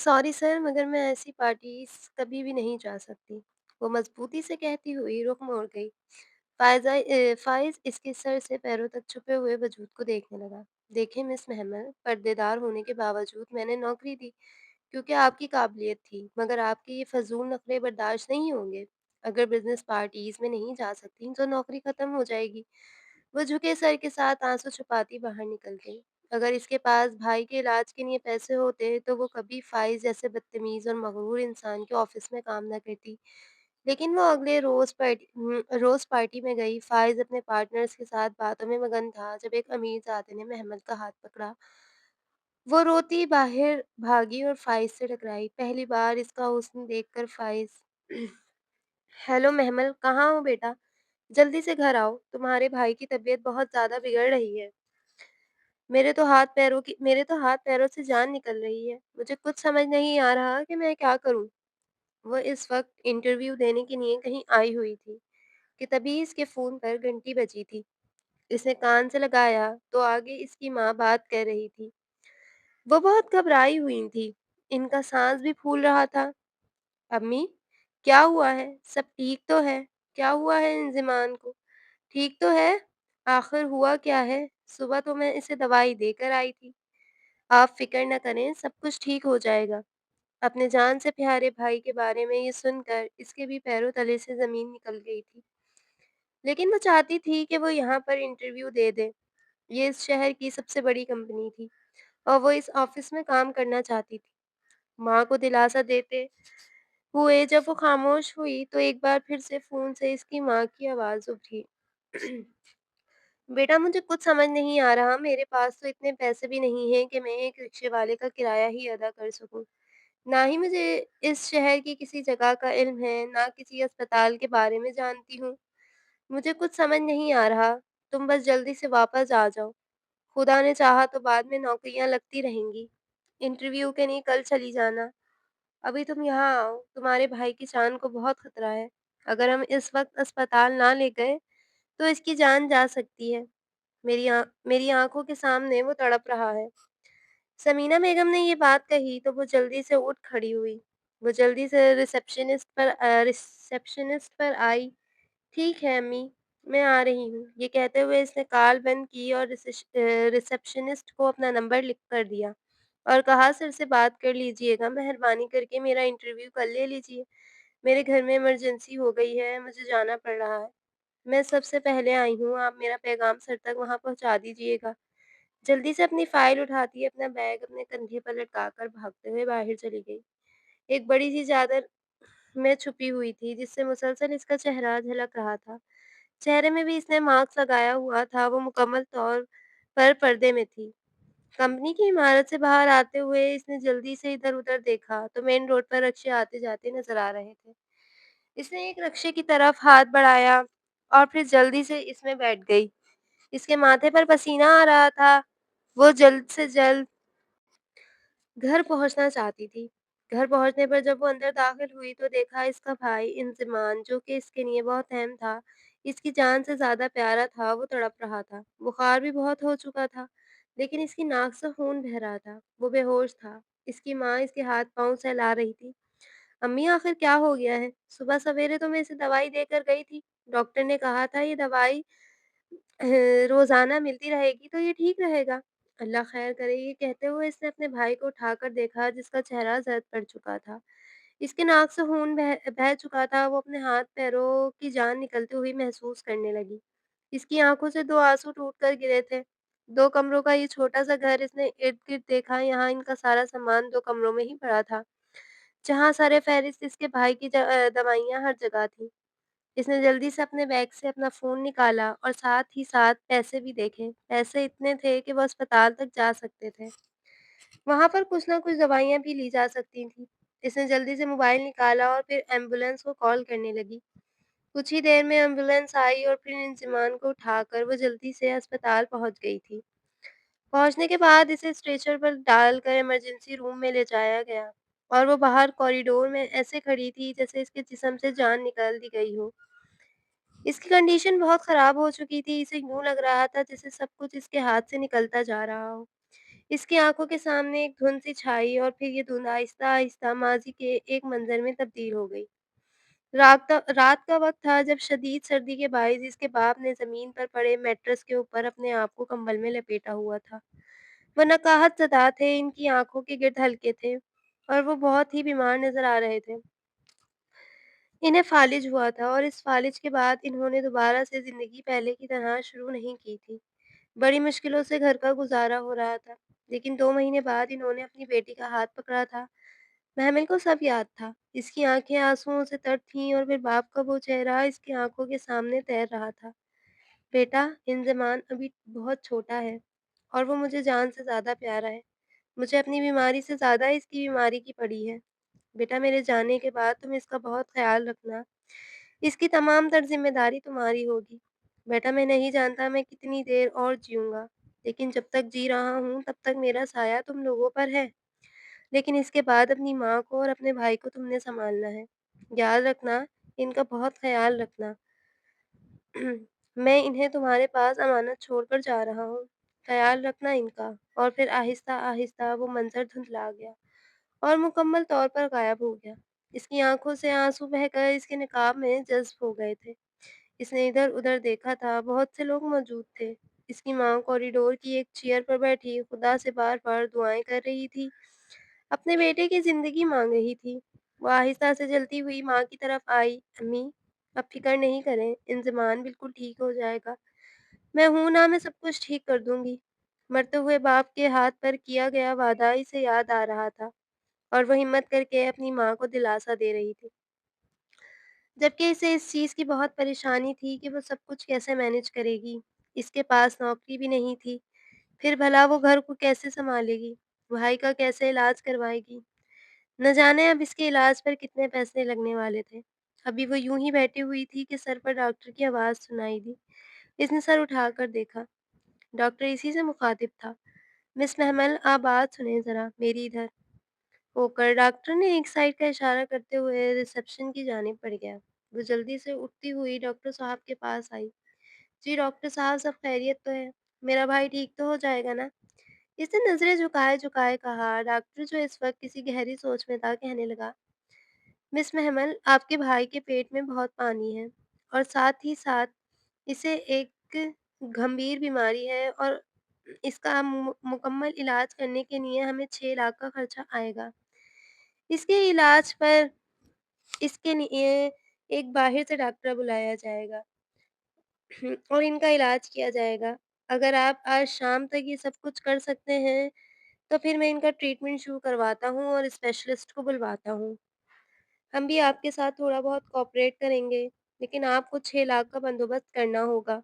Sorry sir, मगर मैं ऐसी पार्टीज़ कभी भी नहीं जा सकती। वो मज़बूती से कहती हुई रुख मोड़ गई। फ़ाइज़ इसके सर से पैरों तक छुपे हुए वजूद को देखने लगा। देखिए मिस महमल, पर्देदार होने के बावजूद मैंने नौकरी दी, क्योंकि आपकी काबिलियत थी, मगर आपके ये फ़ज़ूल नखरे बर्दाश्त नहीं होंगे। अगर बिज़नेस पार्टीज़ में नहीं जा सकती, तो नौकरी ख़त्म हो जाएगी। वो झुके सर के साथ आँसू छुपाती बाहर निकल गई। अगर इसके पास भाई के इलाज के लिए पैसे होते, तो वो कभी फ़ाइज़ जैसे बदतमीज़ और मगरूर इंसान के ऑफ़िस में काम ना करती। लेकिन वो अगले रोज़ पार्टी में गई। फ़ाइज़ अपने पार्टनर्स के साथ बातों में मगन था, जब एक अमीरज़ादे ने महमद का हाथ पकड़ा। वो रोती बाहर भागी और फ़ाइज़ से टकराई। पहली बार इसका हुस्न देखकर फ़ाइज़ हेलो महमल, कहाँ हो बेटा? जल्दी से घर आओ, तुम्हारे भाई की तबीयत बहुत ज़्यादा बिगड़ रही है। मेरे तो हाथ-पैरों से जान निकल रही है। मुझे कुछ समझ नहीं आ रहा कि मैं क्या करूँ? वो इस वक़्त इंटरव्यू देने के लिए कहीं आई हुई थी कि तभी इसके फ़ोन पर घंटी बजी थी। इसने कान से लगाया तो आगे इसकी माँ बात कर रही थी। वो बहुत घबराई हुई थी। इनका साँस भी फूल रहा था। अम्मी, क्या हुआ है? सब ठीक तो है? क्या हुआ है इंज़िमान को? ठीक तो है? आखिर हुआ क्या है? सुबह तो मैं इसे दवाई देकर आई थी। आप फ़िक्र न करें, सब कुछ ठीक हो जाएगा। अपने जान से प्यारे भाई के बारे में ये सुनकर इसके भी पैरों तले से ज़मीन निकल गई थी। लेकिन वो चाहती थी कि वो यहाँ पर इंटरव्यू दे दे। ये इस शहर की सबसे बड़ी कंपनी थी और वो इस ऑफ़िस में काम करना चाहती थी। माँ को दिलासा देते हुए जब वो खामोश हुई, तो एक बार फिर से फ़ोन से इसकी माँ की आवाज़ उठी। बेटा, मुझे कुछ समझ नहीं आ रहा। मेरे पास तो इतने पैसे भी नहीं हैं कि मैं एक रिक्शे वाले का किराया ही अदा कर सकूँ। ना ही मुझे इस शहर की किसी जगह का इल्म है, ना किसी अस्पताल के बारे में जानती हूँ। मुझे कुछ समझ नहीं आ रहा। तुम बस जल्दी से वापस आ जाओ। खुदा ने चाहा तो बाद में नौकरियाँ लगती रहेंगी। इंटरव्यू के लिए कल चली जाना। अभी तुम यहाँ आओ। तुम्हारे भाई की जान को बहुत खतरा है। अगर हम इस वक़्त अस्पताल ना ले गए, तो इसकी जान जा सकती है। मेरी आँखों के सामने वो तड़प रहा है। समीना बेगम ने ये बात कही तो वो जल्दी से उठ खड़ी हुई। वो जल्दी से रिसेप्शनिस्ट पर आई। ठीक है अम्मी, मैं आ रही हूँ। ये कहते हुए इसने कॉल बंद की और रिसेप्शनिस्ट को अपना नंबर लिख कर दिया और कहा सर से बात कर लीजिएगा, मेहरबानी करके मेरा इंटरव्यू कल ले लीजिए। मेरे घर में इमरजेंसी हो गई है, मुझे जाना पड़ रहा है। मैं सबसे पहले आई हूँ, आप मेरा पैगाम सर तक वहाँ पहुँचा दीजिएगा। जल्दी से अपनी फ़ाइल उठाती अपना बैग अपने कंधे पर लटकाकर भागते हुए बाहर चली गई। एक बड़ी-सी चादर में छुपी हुई थी, जिससे मुसलसल इसका चेहरा झलक रहा था। चेहरे में भी इसने मास्क लगाया हुआ था, वो मुकम्मल तौर पर पर्दे में थी। कंपनी की इमारत से बाहर आते हुए इसने जल्दी से इधर-उधर देखा, तो मेन रोड पर रिक्शे आते-जाते नज़र आ रहे थे। इसने एक रिक्शे की तरफ हाथ बढ़ाया और फिर जल्दी से इसमें बैठ गई। इसके माथे पर पसीना आ रहा था। वो जल्द से जल्द घर पहुँचना चाहती थी। घर पहुँचने पर जब वो अंदर दाखिल हुई तो देखा इसका भाई इंज़माम, जो कि इसके लिए बहुत अहम था, इसकी जान से ज़्यादा प्यारा था, वो तड़प रहा था। बुखार भी बहुत हो चुका था, लेकिन इसकी नाक से खून बह रहा था। वो बेहोश था। इसकी माँ इसके हाथ-पाँव सहला रही थी। अम्मी, आखिर क्या हो गया है? सुबह सवेरे तो मैं इसे दवाई देकर गई थी। डॉक्टर ने कहा था ये दवाई रोज़ाना मिलती रहेगी तो ये ठीक रहेगा। अल्लाह खैर करे, ये कहते हुए इसने अपने भाई को उठाकर देखा जिसका चेहरा ज़र्द पड़ चुका था। इसकी नाक से खून बह बह चुका था, वो अपने हाथ-पैरों की जान निकलती हुई महसूस करने लगी। इसकी आँखों से 2 आँसू टूट कर गिरे थे। 2 कमरों का ये छोटा-सा घर इसने इर्द-गिर्द देखा, यहाँ इनका सारा सामान 2 कमरों में ही पड़ा था, जहाँ सर-ए-फ़हरिस्त इसके भाई की दवाइयाँ हर जगह थीं। इसने जल्दी से अपने बैग से अपना फ़ोन निकाला और साथ ही साथ पैसे भी देखे। पैसे इतने थे कि वो अस्पताल तक जा सकते थे। वहाँ पर कुछ न कुछ दवाइयाँ भी ली जा सकती थीं। इसने जल्दी से मोबाइल निकाला और फिर एम्बुलेंस को कॉल करने लगी। कुछ ही देर में एम्बुलेंस आई और फिर इंजमान को उठाकर वो जल्दी से अस्पताल पहुँच गई थी। पहुँचने के बाद इसे स्ट्रेचर पर डालकर इमरजेंसी रूम में ले जाया गया और वो बाहर कॉरिडोर में ऐसे खड़ी थी जैसे इसके जिस्म से जान निकाल दी गई हो। इसकी कंडीशन बहुत ख़राब हो चुकी थी, इसे यूँ लग रहा था जैसे सब कुछ इसके हाथ से निकलता जा रहा हो। اس کی آنکھوں کے سامنے ایک دھند سی چھائی اور پھر یہ دھند آہستہ-آہستہ ماضی کے ایک منظر میں تبدیل ہو گئی۔ رات کا وقت تھا جب شدید سردی کے باعث اس کے باپ نے زمین پر پڑے میٹرس کے اوپر اپنے آپ کو کمبل میں لپیٹا ہوا تھا۔ وہ نقاہت زدہ تھے، ان کی آنکھوں کے گرد ہلکے تھے اور وہ بہت ہی بیمار نظر آ رہے تھے۔ انہیں فالج ہوا تھا اور اس فالج کے بعد انہوں نے دوبارہ سے زندگی پہلے کی طرح شروع نہیں کی تھی۔ بڑی مشکلوں سے گھر کا گزارا ہو رہا تھا، لیکن 2 مہینے بعد انہوں نے اپنی بیٹی کا ہاتھ پکڑا تھا۔ محمل کو سب یاد تھا۔ اس کی آنکھیں آنسوؤں سے تر تھیں اور پھر باپ کا وہ چہرہ اس کی آنکھوں کے سامنے تیر رہا تھا۔ بیٹا، انضمام ابھی بہت چھوٹا ہے اور وہ مجھے جان سے زیادہ پیارا ہے۔ مجھے اپنی بیماری سے زیادہ اس کی بیماری کی پڑی ہے۔ بیٹا، میرے جانے کے بعد تم اس کا بہت خیال رکھنا۔ اس کی تمام تر ذمہ داری تمہاری ہوگی۔ بیٹا، میں نہیں جانتا میں کتنی دیر اور جیوں گا، لیکن جب تک جی رہا ہوں تب تک میرا سایہ تم لوگوں پر ہے۔ لیکن اس کے بعد اپنی ماں کو اور اپنے بھائی کو تم نے سنبھالنا ہے۔ یاد رکھنا، ان کا بہت خیال رکھنا۔ میں انہیں تمہارے پاس امانت چھوڑ کر جا رہا ہوں۔ خیال رکھنا ان کا۔ اور پھر آہستہ آہستہ وہ منظر دھندلا گیا اور مکمل طور پر غائب ہو گیا۔ اس کی آنکھوں سے آنسو بہہ کر اس کے نقاب میں جذب ہو گئے تھے۔ اس نے ادھر ادھر دیکھا تھا، بہت سے لوگ موجود تھے۔ اس کی ماں کوریڈور کی ایک چیئر پر بیٹھی خدا سے بار بار دعائیں کر رہی تھی، اپنے بیٹے کی زندگی مانگ رہی تھی۔ وہ آہستہ سے جلتی ہوئی ماں کی طرف آئی۔ امی، اب فکر نہیں کریں، انضمام بالکل ٹھیک ہو جائے گا۔ میں ہوں نا، میں سب کچھ ٹھیک کر دوں گی۔ مرتے ہوئے باپ کے ہاتھ پر کیا گیا وعدہ اسے یاد آ رہا تھا اور وہ ہمت کر کے اپنی ماں کو دلاسا دے رہی تھی، جبکہ اسے اس چیز کی بہت پریشانی تھی کہ وہ سب کچھ کیسے مینج کرے گی۔ اس کے پاس نوکری بھی نہیں تھی، پھر بھلا وہ گھر کو کیسے سنبھالے گی، بھائی کا کیسے علاج کروائے گی؟ نہ جانے اب اس کے علاج پر کتنے پیسے لگنے والے تھے۔ ابھی وہ یوں ہی بیٹھی ہوئی تھی کہ سر پر ڈاکٹر کی آواز سنائی دی۔ اس نے سر اٹھا کر دیکھا۔ ڈاکٹر اسی سے مخاطب تھا۔ مس محمل، آپ بات سنیں ذرا، میری ادھر ہو کر ڈاکٹر نے ایک سائڈ کا اشارہ کرتے ہوئے ریسیپشن کی جانب بڑھ گیا۔ وہ جلدی سے اٹھتی ہوئی ڈاکٹر صاحب کے پاس آئی۔ جی ڈاکٹر صاحب، سب خیریت تو ہے؟ میرا بھائی ٹھیک تو ہو جائے گا نا؟ اس نے نظریں جھکائے جھکائے کہا۔ ڈاکٹر، جو اس وقت کسی گہری سوچ میں تھا، کہنے لگا، مس محمل، آپ کے بھائی کے پیٹ میں بہت پانی ہے اور ساتھ ہی ساتھ اسے ایک گھمبیر بیماری ہے اور اس کا مکمل علاج کرنے کے لیے ہمیں 6 لاکھ کا خرچہ آئے گا۔ اس کے علاج پر اس کے لیے ایک باہر سے ڈاکٹر بلایا جائے گا اور ان کا علاج کیا جائے گا۔ اگر آپ آج شام تک یہ سب کچھ کر سکتے ہیں تو پھر میں ان کا ٹریٹمنٹ شروع کرواتا ہوں اور اسپیشلسٹ کو بلواتا ہوں۔ ہم بھی آپ کے ساتھ تھوڑا بہت کوآپریٹ کریں گے، لیکن آپ کو 6 لاکھ کا بندوبست کرنا ہوگا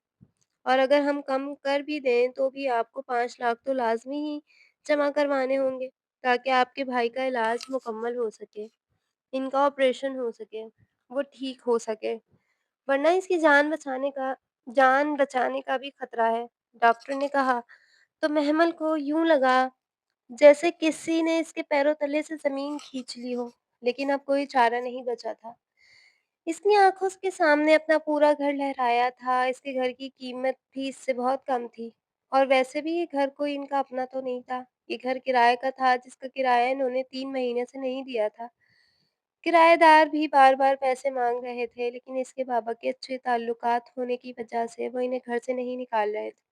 اور اگر ہم کم کر بھی دیں تو بھی آپ کو 5 لاکھ تو لازمی ہی جمع کروانے ہوں گے تاکہ آپ کے بھائی کا علاج مکمل ہو سکے، ان کا آپریشن ہو سکے، وہ ٹھیک ہو سکے، ورنہ اس کی جان بچانے کا بھی خطرہ ہے۔ ڈاکٹر نے کہا تو محمل کو یوں لگا جیسے کسی نے اس کے پیروں تلے سے زمین کھینچ لی ہو، لیکن اب کوئی چارہ نہیں بچا تھا۔ اس نے آنکھوں کے سامنے اپنا پورا گھر لہرایا تھا۔ اس کے گھر کی قیمت بھی اس سے بہت کم تھی اور ویسے بھی یہ گھر کوئی ان کا اپنا تو نہیں تھا، یہ گھر کرائے کا تھا جس کا کرایہ انہوں نے 3 مہینے سے نہیں دیا تھا۔ کرایہ دار بھی بار بار پیسے مانگ رہے تھے، لیکن اس کے بابا کے اچھے تعلقات ہونے کی وجہ سے وہ انہیں گھر سے نہیں نکال رہے تھے۔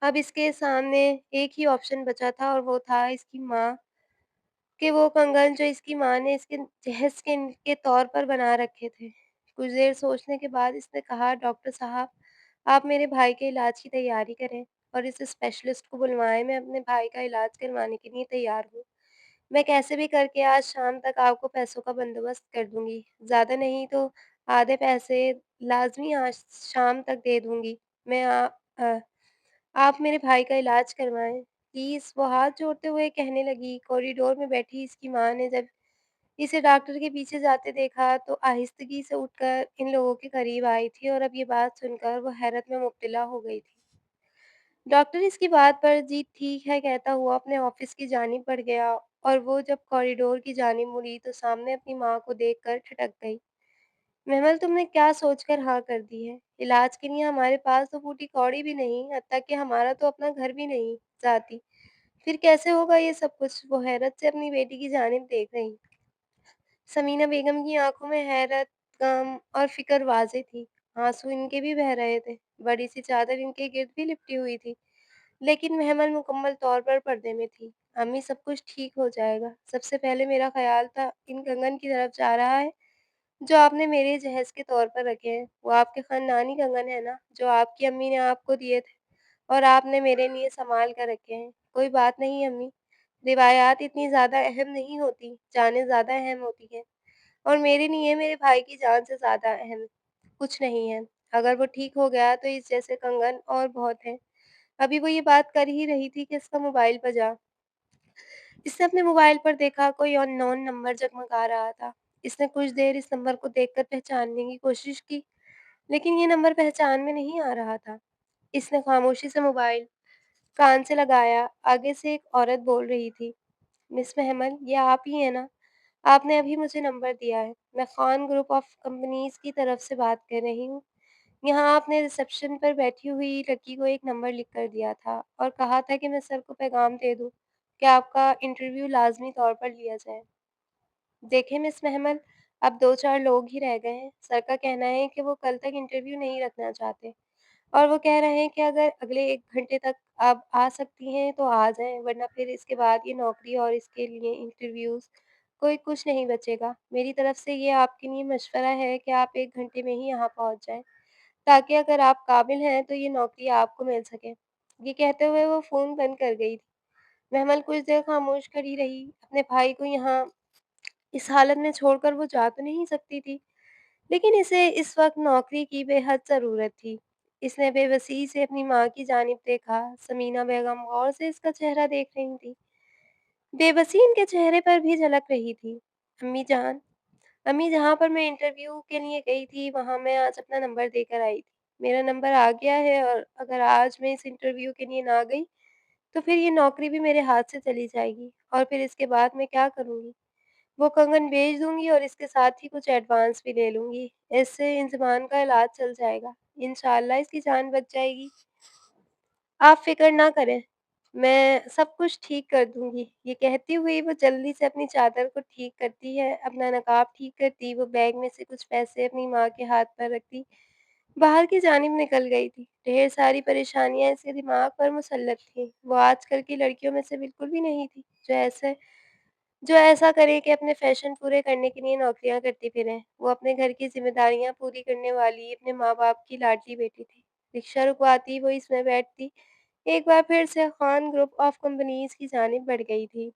اب اس کے سامنے ایک ہی آپشن بچا تھا اور وہ تھا اس کی ماں کہ وہ کنگن جو اس کی ماں نے اس کے جہیز کے طور پر بنا رکھے تھے۔ کچھ دیر سوچنے کے بعد اس نے کہا، ڈاکٹر صاحب، آپ میرے بھائی کے علاج کی تیاری کریں اور اس اسپیشلسٹ کو بلوائیں۔ میں اپنے بھائی کا علاج کروانے کے لیے تیار ہوں۔ میں کیسے بھی کر کے آج شام تک آپ کو پیسوں کا بندوبست کر دوں گی، زیادہ نہیں تو آدھے پیسے لازمی آج شام تک دے دوں گی۔ میں آپ میرے بھائی کا علاج کروائیں پلیز، وہ ہاتھ جوڑتے ہوئے کہنے لگی۔ کوریڈور میں بیٹھی اس کی ماں نے جب اسے ڈاکٹر کے پیچھے جاتے دیکھا تو آہستگی سے اٹھ کر ان لوگوں کے قریب آئی تھی اور اب یہ بات سن کر وہ حیرت میں مبتلا ہو گئی تھی۔ ڈاکٹر اس کی بات پر جی ٹھیک ہے کہتا ہوا اپنے آفس کی جانب بڑھ گیا اور وہ جب کوریڈور کی جانب مڑی تو سامنے اپنی ماں کو دیکھ کر ٹھٹک گئی۔ محمل، تم نے کیا سوچ کر ہاں کر دی ہے؟ علاج کے لیے ہمارے پاس تو پھوٹی کوڑی بھی نہیں، حتیٰ کہ ہمارا تو اپنا گھر بھی نہیں ذاتی۔ फिर कैसे होगा ये सब कुछ? वो हैरत से अपनी बेटी की जानिब देख रहीं। समीना बेगम की आँखों में हैरत, गम और फ़िक्र वाज़ेह थी। आँसू इनके भी बह रहे थे। बड़ी-सी चादर इनके गिर्द भी लिपटी हुई थी। लेकिन महमल मुकम्मल तौर पर पर्दे में थी। अम्मी सब कुछ ठीक हो जाएगा। सबसे पहले मेरा ख़्याल था इन कंगन की तरफ जा रहा है, जो आपने मेरे जहेज़ के तौर पर रखे हैं। वो आपके ख़ानदानी कंगन है ना, जो आपकी अम्मी ने आपको दिए थे और आपने मेरे लिए सँभाल कर रखे हैं। कोई बात नहीं अम्मी, रिवायात इतनी ज़्यादा अहम नहीं होती, जानें ज़्यादा अहम होती हैं और मेरे लिए मेरे भाई की जान से ज़्यादा अहम कुछ नहीं है। अगर वो ठीक हो गया तो इस जैसे कंगन और बहुत हैं। अभी वो ये बात कर ही रही थी कि इसका मोबाइल बजा। इसने अपने मोबाइल पर देखा कोई अननोन नंबर जगमगा रहा था। इसने कुछ देर इस नंबर को देखकर पहचानने की कोशिश की, लेकिन ये नंबर पहचान में नहीं आ रहा था। इसने खामोशी से मोबाइल कान से लगाया। आगे से एक औरत बोल रही थी, मिस महमल, ये आप ही हैं ना? आपने अभी मुझे नंबर दिया है। मैं खान ग्रुप ऑफ कंपनीज़ की तरफ से बात कर रही हूँ। यहाँ आपने रिसेप्शन पर बैठी हुई लड़की को एक नंबर लिख कर दिया था और कहा था कि मैं सर को पैगाम दे दूँ कि आपका इंटरव्यू लाज़मी तौर पर लिया जाए। देखें मिस महमल, अब 2-4 लोग ही रह गए हैं। सर का कहना है कि वो कल तक इंटरव्यू नहीं रखना चाहते और वो कह रहे हैं कि अगर अगले 1 घंटे तक आप आ सकती हैं तो आ जाएँ, वरना फिर इसके बाद ये नौकरी और इसके लिए इंटरव्यूज़ कोई कुछ नहीं बचेगा। मेरी तरफ से ये आपके लिए मशवरा है कि आप 1 घंटे में ही यहाँ पहुँच जाएँ, ताकि अगर आप काबिल हैं तो ये नौकरी आपको मिल सके। ये कहते हुए वो फ़ोन बंद कर गई थी। महमल कुछ देर खामोश खड़ी रही। अपने भाई को यहाँ इस हालत में छोड़कर वो जा तो नहीं सकती थी, लेकिन इसे इस वक़्त नौकरी की बेहद ज़रूरत थी। इसने बेबसी से अपनी माँ की जानिब देखा। समीना बेगम गौर से इसका चेहरा देख रही थी। बेबसी इनके चेहरे पर भी झलक रही थी। अम्मी जान, अम्मी, जहाँ पर मैं इंटरव्यू के लिए गई थी, वहाँ मैं आज अपना नंबर देकर आई थी। मेरा नंबर आ गया है और अगर आज मैं इस इंटरव्यू के लिए ना गई, तो फिर ये नौकरी भी मेरे हाथ से चली जाएगी और फिर इसके बाद मैं क्या करूँगी? वो कंगन बेच दूँगी और इसके साथ ही कुछ एडवांस भी ले लूँगी। इससे इंज़माम का इलाज चल जाएगा। इंशाअल्लाह इसकी जान बच जाएगी। आप फ़िक्र ना करें, मैं सब कुछ ठीक कर दूँगी। ये कहती हुई वो जल्दी से अपनी चादर को ठीक करती है, अपना नकाब ठीक करती, वो बैग में से कुछ पैसे अपनी माँ के हाथ पर रखती, बाहर की जानिब निकल गई थी। ढेर सारी परेशानियाँ इसके दिमाग पर मुसल्लत थीं। वो आजकल की लड़कियों में से बिल्कुल भी नहीं थी, जो ऐसा करे कि अपने फ़ैशन पूरे करने के लिए नौकरियाँ करती फिरें। वो अपने घर की ज़िम्मेदारियाँ पूरी करने वाली अपने माँ-बाप की लाडली बेटी थी। रिक्शा रुकवाती वो इसमें बैठती, एक बार फिर से खान ग्रुप ऑफ कंपनीज़ की जानिब बढ़ गई थी।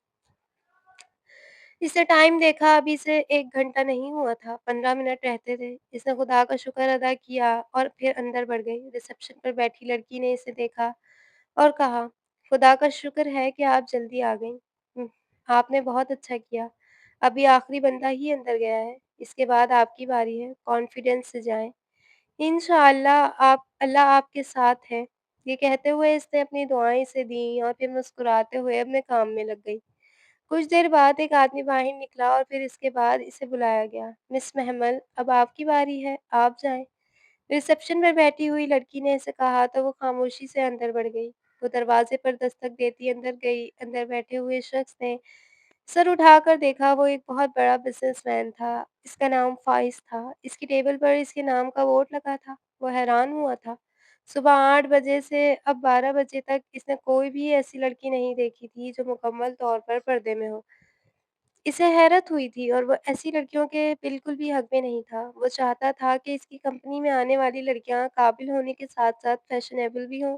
इसने टाइम देखा, अभी से 1 घंटा नहीं हुआ था, 15 मिनट रहते थे। इसने खुदा का शुक्र अदा किया और फिर अंदर बढ़ गई। रिसेप्शन पर बैठी लड़की ने इसे देखा और कहा, खुदा का शुक्र है कि आप जल्दी आ गईं। आपने बहुत अच्छा किया। अभी आखिरी बंदा ही अंदर गया है, इसके बाद आपकी बारी है। कॉन्फिडेंस से जाएँ। इंशाअल्लाह आप अल्लाह आपके साथ है। ये कहते हुए इसने अपनी दुआएँ इसे दीं और फिर मुस्कुराते हुए अपने काम में लग गई। कुछ देर बाद एक आदमी बाहर निकला और फिर इसके बाद इसे बुलाया गया। मिस महमल, अब आपकी बारी है, आप जाएँ। रिसेप्शन पर बैठी हुई लड़की ने ऐसे कहा तो वो खामोशी से अंदर बढ़ गई। वो दरवाजे पर दस्तक देती अंदर गई। अंदर बैठे हुए शख्स ने सर उठाकर देखा, वो एक बहुत बड़ा बिज़नेसमैन था। इसका नाम फ़ाइज़ था। इसकी टेबल पर इसके नाम का बोर्ड लगा था। वो हैरान हुआ था। सुबह 8 बजे से अब 12 बजे तक इसने कोई भी ऐसी लड़की नहीं देखी थी जो मुकम्मल तौर पर पर्दे में हो। इसे हैरत हुई थी और वो ऐसी लड़कियों के बिल्कुल भी हक में नहीं था। वो चाहता था कि इसकी कंपनी में आने वाली लड़कियाँ काबिल होने के साथ-साथ फैशनेबल भी हों,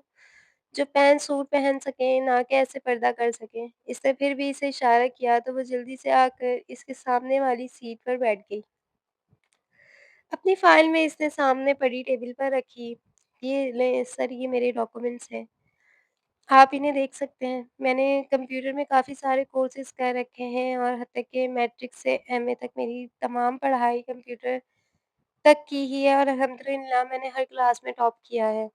जो पैंट सूट पहन सकें, ना कि ऐसे पर्दा कर सकें। इसने फिर भी इसे इशारा किया तो वो जल्दी से आकर इसके सामने वाली सीट पर बैठ गई। अपनी फ़ाइल में इसने सामने पड़ी टेबल पर रखी। ये लें सर, ये मेरे डॉक्यूमेंट्स हैं। आप इन्हें देख सकते हैं। मैंने कंप्यूटर में काफ़ी सारे कोर्सेज़ कर रखे हैं और हत्ता कि मैट्रिक से एमए तक मेरी तमाम पढ़ाई कंप्यूटर तक की ही है और अल्हम्दुलिल्लाह मैंने हर क्लास में टॉप किया है।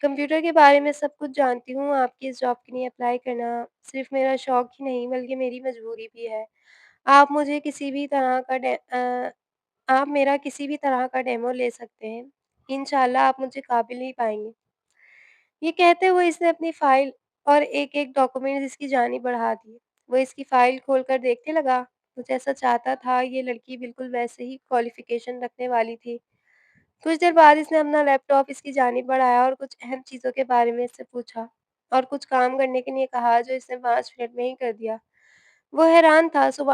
कंप्यूटर के बारे में सब कुछ जानती हूँ। आपकी इस जॉब के लिए अप्लाई करना सिर्फ़ मेरा शौक ही नहीं बल्कि मेरी मजबूरी भी है। आप मुझे किसी भी तरह का आप मेरा किसी भी तरह का डेमो ले सकते हैं। इंशाअल्लाह आप मुझे काबिल ही पाएँगे। ये कहते हुए इसने अपनी फ़ाइल और एक-एक डॉक्यूमेंट्स इसकी जानी बढ़ा दिए। वो इसकी फ़ाइल खोल कर देखने लगा, तो जैसा चाहता था ये लड़की बिल्कुल वैसे ही क्वालिफ़िकेशन रखने वाली थी। कुछ देर बाद इसने अपना लैपटॉप इसकी जानिब बढ़ाया और कुछ अहम चीज़ों के बारे में इससे पूछा और कुछ काम करने के लिए कहा जो इसने 5 मिनट में ही कर दिया। वो हैरान था सुबह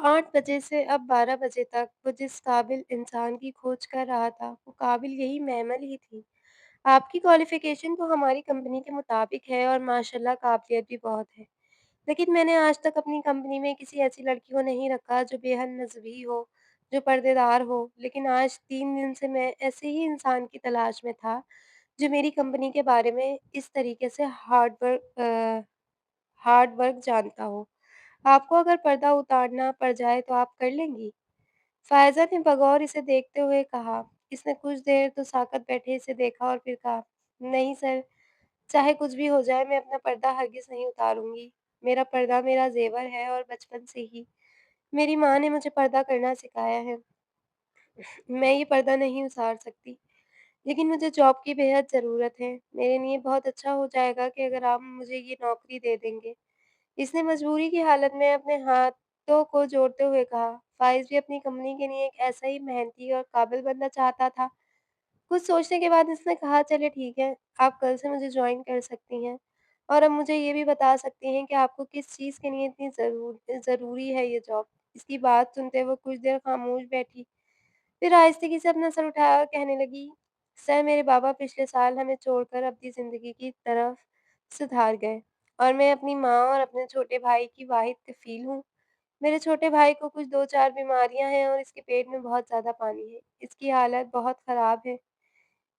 8 बजे से अब 12 बजे तक वो जिस काबिल इंसान की खोज कर रहा था, वो काबिल यही महमल ही थी। आपकी क्वालिफ़िकेशन तो हमारी कंपनी के मुताबिक है और माशाल्लाह काबिलियत भी बहुत है। लेकिन मैंने आज तक अपनी कंपनी में किसी ऐसी लड़की को नहीं रखा जो बेहद मज़हबी हो, जो पर्देदार हो। लेकिन आज 3 दिन से मैं ऐसे ही इंसान की तलाश में था, जो मेरी कंपनी के बारे में इस तरीके से हार्ड वर्क जानता हो। आपको अगर पर्दा उतारना पड़ जाए तो आप कर लेंगी? फ़ायज़ा ने बग़ौर इसे देखते हुए कहा। इसने कुछ देर तो साकत बैठे इसे देखा और फिर कहा, नहीं सर, चाहे कुछ भी हो जाए मैं अपना पर्दा हरगिज़ नहीं उतारूँगी। मेरा पर्दा मेरा ज़ेवर है और बचपन से ही मेरी माँ ने मुझे पर्दा करना सिखाया है। मैं ये पर्दा नहीं उतार सकती, लेकिन मुझे जॉब की बेहद ज़रूरत है। मेरे लिए बहुत अच्छा हो जाएगा कि अगर आप मुझे ये नौकरी दे देंगे। इसने मजबूरी की हालत में अपने हाथों को जोड़ते हुए कहा, फ़ाइज़ भी अपनी कंपनी के लिए एक ऐसा ही मेहनती और काबिल बंदा चाहता था। कुछ सोचने के बाद उसने कहा, चलिए ठीक है, आप कल से मुझे जॉइन कर सकती हैं और अब मुझे ये भी बता सकती हैं कि आपको किस चीज़ के लिए इतनी ज़रूरी है ये जॉब। इसकी बात सुनते वो कुछ देर खामोश बैठी, फिर आहिस्ते से अपना सर उठाया और कहने लगी, सर मेरे बाबा पिछले साल हमें छोड़कर अपनी ज़िंदगी की तरफ सुधार गए और मैं अपनी माँ और अपने छोटे भाई की वाहिद कफ़ील हूँ। मेरे छोटे भाई को कुछ 2-4 बीमारियाँ हैं और इसके पेट में बहुत ज़्यादा पानी है। इसकी हालत बहुत ख़राब है।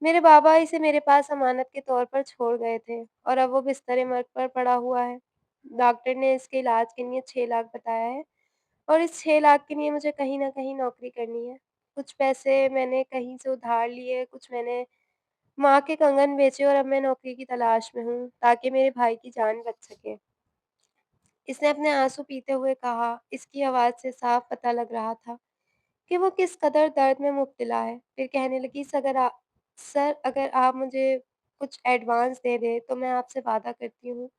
मेरे बाबा इसे मेरे पास अमानत के तौर पर छोड़ गए थे और अब वो बिस्तर-ए-मर्ग पर पड़ा हुआ है। डॉक्टर ने इसके इलाज के लिए 6 लाख बताया है और इस 6 लाख के लिए मुझे कहीं न कहीं नौकरी करनी है। कुछ पैसे मैंने कहीं से उधार लिए, कुछ मैंने माँ के कंगन बेचे और अब मैं नौकरी की तलाश में हूँ, ताकि मेरे भाई की जान बच सके। इसने अपने आँसू पीते हुए कहा, इसकी आवाज़ से साफ पता लग रहा था कि वो किस कदर दर्द में मुब्तला है। फिर कहने लगी, सर अगर आप मुझे कुछ एडवांस दे दें, तो मैं आपसे वादा करती हूँ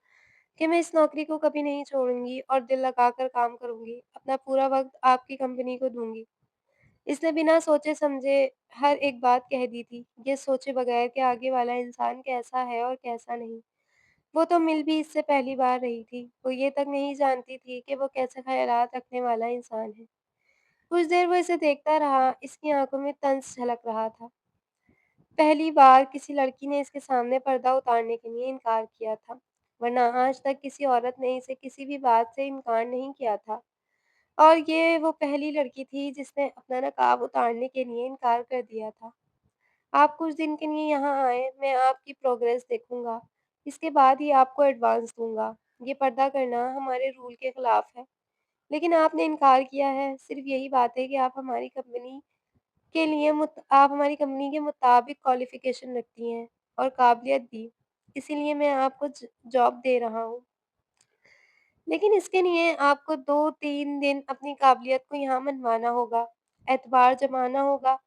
कि मैं इस नौकरी को कभी नहीं छोड़ूँगी और दिल लगाकर काम करूँगी। अपना पूरा वक़्त आपकी कंपनी को दूँगी। इसने बिना सोचे-समझे हर एक बात कह दी थी, ये सोचे बगैर कि आगे वाला इंसान कैसा है और कैसा नहीं। वो तो मिल भी इससे पहली बार रही थी, वो ये तक नहीं जानती थी कि वो कैसे ख़यालात रखने वाला इंसान है। कुछ देर वो इसे देखता रहा, इसकी आँखों में तंज झलक रहा था। पहली बार किसी लड़की ने इसके सामने पर्दा उतारने के लिए इनकार किया था, वरना आज तक किसी औरत ने इसे किसी भी बात से इनकार नहीं किया था। और ये वो पहली लड़की थी जिसने अपना नकाब उतारने के लिए इनकार कर दिया था। आप कुछ दिन के लिए यहाँ आएँ, मैं आपकी प्रोग्रेस देखूँगा। इसके बाद ही आपको एडवांस दूँगा। ये पर्दा करना हमारे रूल के खिलाफ है, लेकिन आपने इनकार किया है। सिर्फ़ यही बात है कि आप हमारी कंपनी के मुताबिक क्वालिफ़िकेशन रखती हैं और काबिलियत भी। इसीलिए मैं आपको जॉब दे रहा हूँ। लेकिन इसके लिए आपको 2-3 दिन अपनी काबिलियत को यहाँ मनवाना होगा, एतबार जमाना होगा।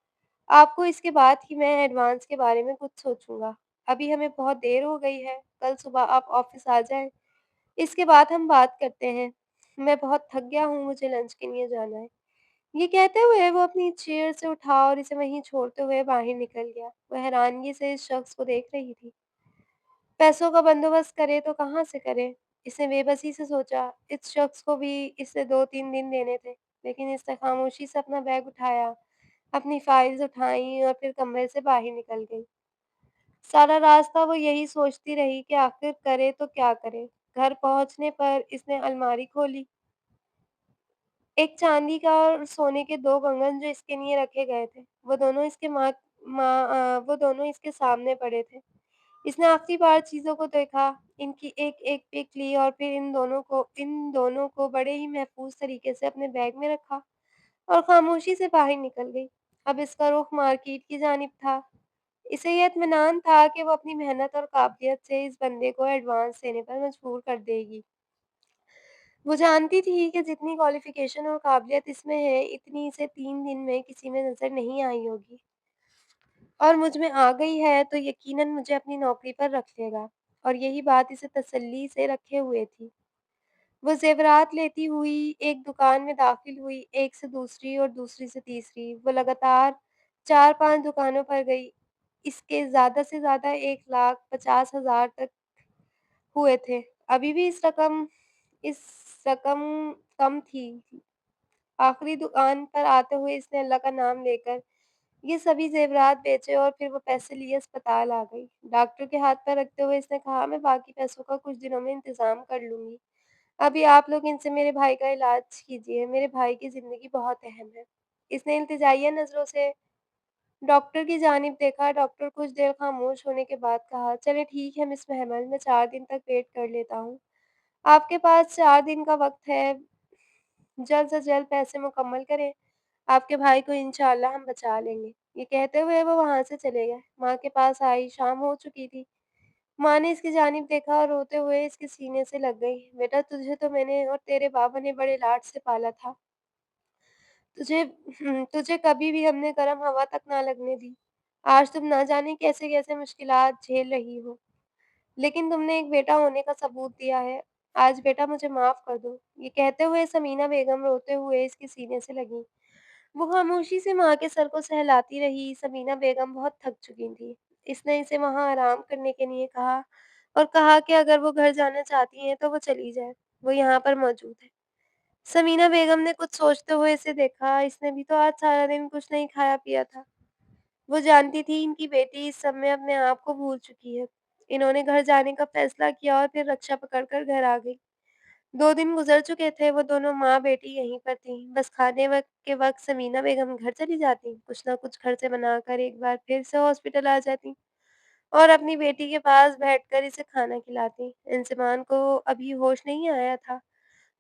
आपको इसके बाद ही मैं एडवांस के बारे में कुछ सोचूँगा। अभी हमें बहुत देर हो गई है, कल सुबह आप ऑफ़िस आ जाएँ, इसके बाद हम बात करते हैं। मैं बहुत थक गया हूँ, मुझे लंच के लिए जाना है। ये कहते हुए वो अपनी चेयर से उठा और इसे वहीं छोड़ते हुए बाहर निकल गया। वह हैरानगी से इस शख्स को देख रही थी। पैसों का बंदोबस्त करे तो कहाँ से करे? इसने बेबसी से सोचा, इस शख्स को भी इसे 2-3 दिन देने थे, लेकिन इसने खामोशी से अपना बैग उठाया, अपनी फाइल्स उठाई और फिर कमरे से बाहर निकल गई। सारा रास्ता वो यही सोचती रही कि आखिर करे तो क्या करे? घर पहुँचने पर इसने अलमारी खोली। एक चांदी का और सोने के 2 कंगन जो इसके लिए रखे गए थे, वो दोनों इसके सामने पड़े थे। इसने आखिरी बार चीज़ों को देखा, इनकी एक-एक पिक ली और फिर इन दोनों को बड़े ही महफ़ूज़ तरीके से अपने बैग में रखा और खामोशी से बाहर निकल गई। अब इसका रुख मार्केट की जानिब था। इसे ये इत्मीनान था कि वो अपनी मेहनत और काबिलियत से इस बंदे को एडवांस देने पर मजबूर कर देगी। वो जानती थी कि जितनी क्वालिफ़िकेशन और काबिलियत इसमें है, इतनी इसे 3 दिन में किसी में नज़र नहीं आई होगी और मुझ में आ गई है तो यकीनन मुझे अपनी नौकरी पर रख लेगा। और यही बात इसे तसल्ली से रखे हुए थी। वो ज़ेवरात लेती हुई एक दुकान में दाखिल हुई, एक से दूसरी और दूसरी से तीसरी। वो लगातार 4-5 दुकानों पर गई। इसके ज़्यादा से ज़्यादा 1,50,000 तक हुए थे। अभी भी इस रकम कम थी। आखिरी दुकान पर आते हुए इसने अल्लाह का नाम लेकर ये सभी ज़ेवरात बेचे और फिर वो पैसे लिए अस्पताल आ गई। डॉक्टर के हाथ पैर रखते हुए इसने कहा, "मैं बाकी पैसों का कुछ दिनों में इंतज़ाम कर लूँगी। अभी आप लोग इनसे मेरे भाई का इलाज कीजिए, मेरे भाई की ज़िंदगी बहुत अहम है।" इसने इल्तिजाइया नज़रों से डॉक्टर की जानिब देखा। डॉक्टर कुछ देर खामोश होने के बाद कहा, "चलिए ठीक है मिस महमल, मैं 4 दिन तक वेट कर लेता हूँ। आपके पास 4 दिन का वक़्त है, जल्द से जल्द पैसे मुकम्मल करें, आपके भाई को इंशाअल्लाह हम बचा लेंगे।" ये कहते हुए वो वहाँ से चले गए। माँ के पास आई, शाम हो चुकी थी। माँ ने इसकी जानिब देखा और रोते हुए इसके सीने से लग गई। "बेटा तुझे तो मैंने और तेरे बाबा ने बड़े लाड से पाला था। तुझे कभी भी हमने गर्म हवा तक ना लगने दी। आज तुम ना जाने कैसे-कैसे मुश्किलात झेल रही हो। लेकिन तुमने एक बेटा होने का सबूत दिया है। आज बेटा मुझे माफ़ कर दो।" ये कहते हुए समीना बेगम रोते हुए इसके सीने से लगीं। वो खामोशी से माँ के सर को सहलाती रही। समीना बेगम बहुत थक चुकी थीं। इसने इसे वहाँ आराम करने के लिए कहा और कहा कि अगर वो घर जाना चाहती हैं तो वो चली जाएँ, वो यहाँ पर मौजूद है। समीना बेगम ने कुछ सोचते हुए इसे देखा। इसने भी तो आज सारा दिन कुछ नहीं खाया-पिया था। वो जानती थी इनकी बेटी इस समय अपने आप को भूल चुकी है। इन्होंने घर जाने का फैसला किया और फिर रिक्शा पकड़कर घर आ गई। 2 दिन गुज़र चुके थे, वो दोनों माँ-बेटी यहीं पर थीं। बस खाने वक़्त समीना बेगम घर चली जातीं, कुछ न कुछ घर से बनाकर एक बार फिर से हॉस्पिटल आ जातीं और अपनी बेटी के पास बैठकर इसे खाना खिलातीं। इंज़माम को अभी होश नहीं आया था,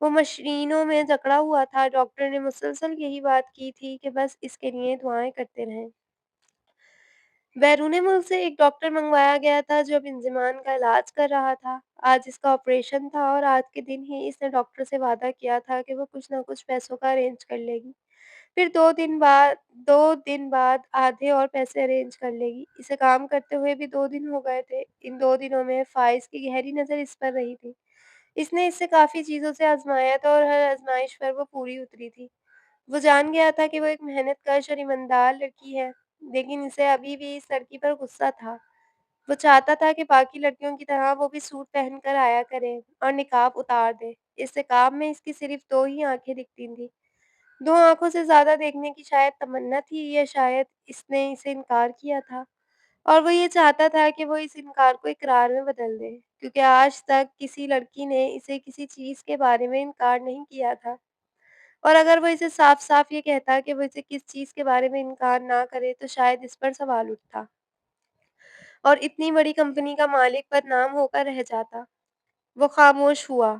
वो मशीनों में जकड़ा हुआ था। डॉक्टर ने मुसलसल यही बात की थी कि बस इसके लिए दुआएँ करते रहें। बैरूने मुल्क से एक डॉक्टर मँगवाया गया था जो अब इंज़माम का इलाज कर रहा था। आज इसका ऑपरेशन था और आज के दिन ही इसने डॉक्टर से वादा किया था कि वो कुछ न कुछ पैसों का अरेंज कर लेगी। फिर 2 दिन बाद आधे और पैसे अरेंज कर लेगी। इसे काम करते हुए भी 2 दिन हो गए थे। इन 2 दिनों में फ़ाइज़ की गहरी नज़र इस पर रही थी। इसने इससे काफ़ी चीज़ों से आज़माया था और हर आज़माइश पर वो पूरी उतरी थी। वो जान गया था कि वो एक मेहनतकश और ईमानदार लड़की है, लेकिन इसे अभी भी इस लड़की पर गुस्सा था। वो चाहता था कि बाकी लड़कियों की तरह वो भी सूट पहनकर आया करे और निकाब उतार दे। इस निकाब में इसकी सिर्फ़ 2 ही आँखें दिखती थीं। 2 आँखों से ज़्यादा देखने की शायद तमन्ना थी या शायद इसने इसे इनकार किया था और वो ये चाहता था कि वो इस इनकार को इकरार में बदल दे, क्योंकि आज तक किसी लड़की ने इसे किसी चीज़ के बारे में इनकार नहीं किया था। और अगर वो इसे साफ-साफ ये कहता कि वो इसे किस चीज़ के बारे में इनकार ना करे, तो शायद इस पर सवाल उठता और इतनी बड़ी कंपनी का मालिक बदनाम होकर रह जाता। वो खामोश हुआ।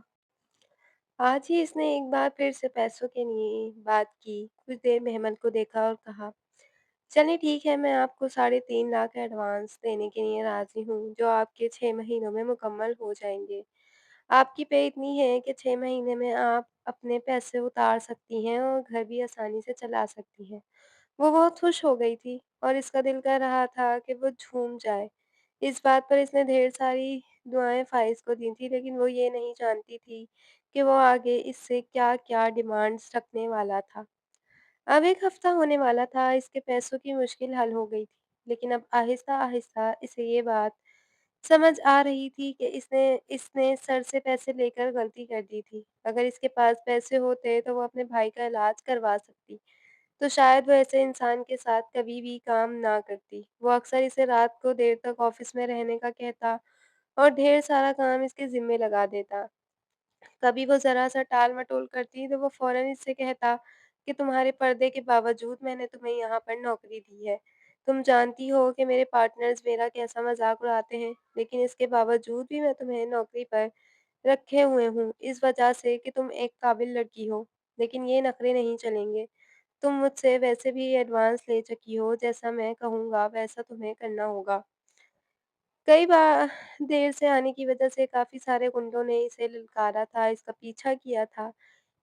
आज ही इसने एक बार फिर से पैसों के लिए बात की। कुछ देर मेहमन को देखा और कहा, "चलिए ठीक है, मैं आपको 3.5 लाख एडवांस देने के लिए राज़ी हूँ, जो आपके 6 महीनों में मुकम्मल हो जाएँगे। आपकी पे इतनी है कि 6 महीने में आप अपने पैसे उतार सकती हैं और घर भी आसानी से चला सकती हैं।" वो बहुत खुश हो गई थी और इसका दिल कर रहा था कि वो झूम जाए। इस बात पर इसने ढेर सारी दुआएँ फ़ाइज़ को दी थी, लेकिन वो ये नहीं जानती थी कि वो आगे इससे क्या-क्या डिमांड्स रखने वाला था। अब 1 हफ़्ता होने वाला था, इसके पैसों की मुश्किल हल हो गई थी। लेकिन अब आहिस्ता-आहिस्ता इसे ये बात समझ आ रही थी कि इसने इसने सर से पैसे लेकर गलती कर दी थी। अगर इसके पास पैसे होते तो वो अपने भाई का इलाज करवा सकती। तो शायद वो ऐसे इंसान के साथ कभी भी काम ना करती। वो अक्सर इसे रात को देर तक ऑफ़िस में रहने का कहता और ढेर सारा काम इसके ज़िम्मे लगा देता। कभी वो ज़रा-सा टाल-मटोल करती तो वो फ़ौरन इससे कहता कि तुम्हारे पर्दे के बावजूद मैंने तुम्हें यहाँ पर नौकरी दी है। तुम जानती हो कि मेरे पार्टनर्स मेरा कैसा मज़ाक उड़ाते हैं, लेकिन इसके बावजूद भी मैं तुम्हें नौकरी पर रखे हुए हूँ, इस वजह से कि तुम एक काबिल लड़की हो। लेकिन ये नखरे नहीं चलेंगे। तुम मुझसे वैसे भी एडवांस ले चुकी हो, जैसा मैं कहूँगा वैसा तुम्हें करना होगा। कई बार देर से आने की वजह से काफ़ी सारे गुंडों ने इसे ललकारा था, इसका पीछा किया था,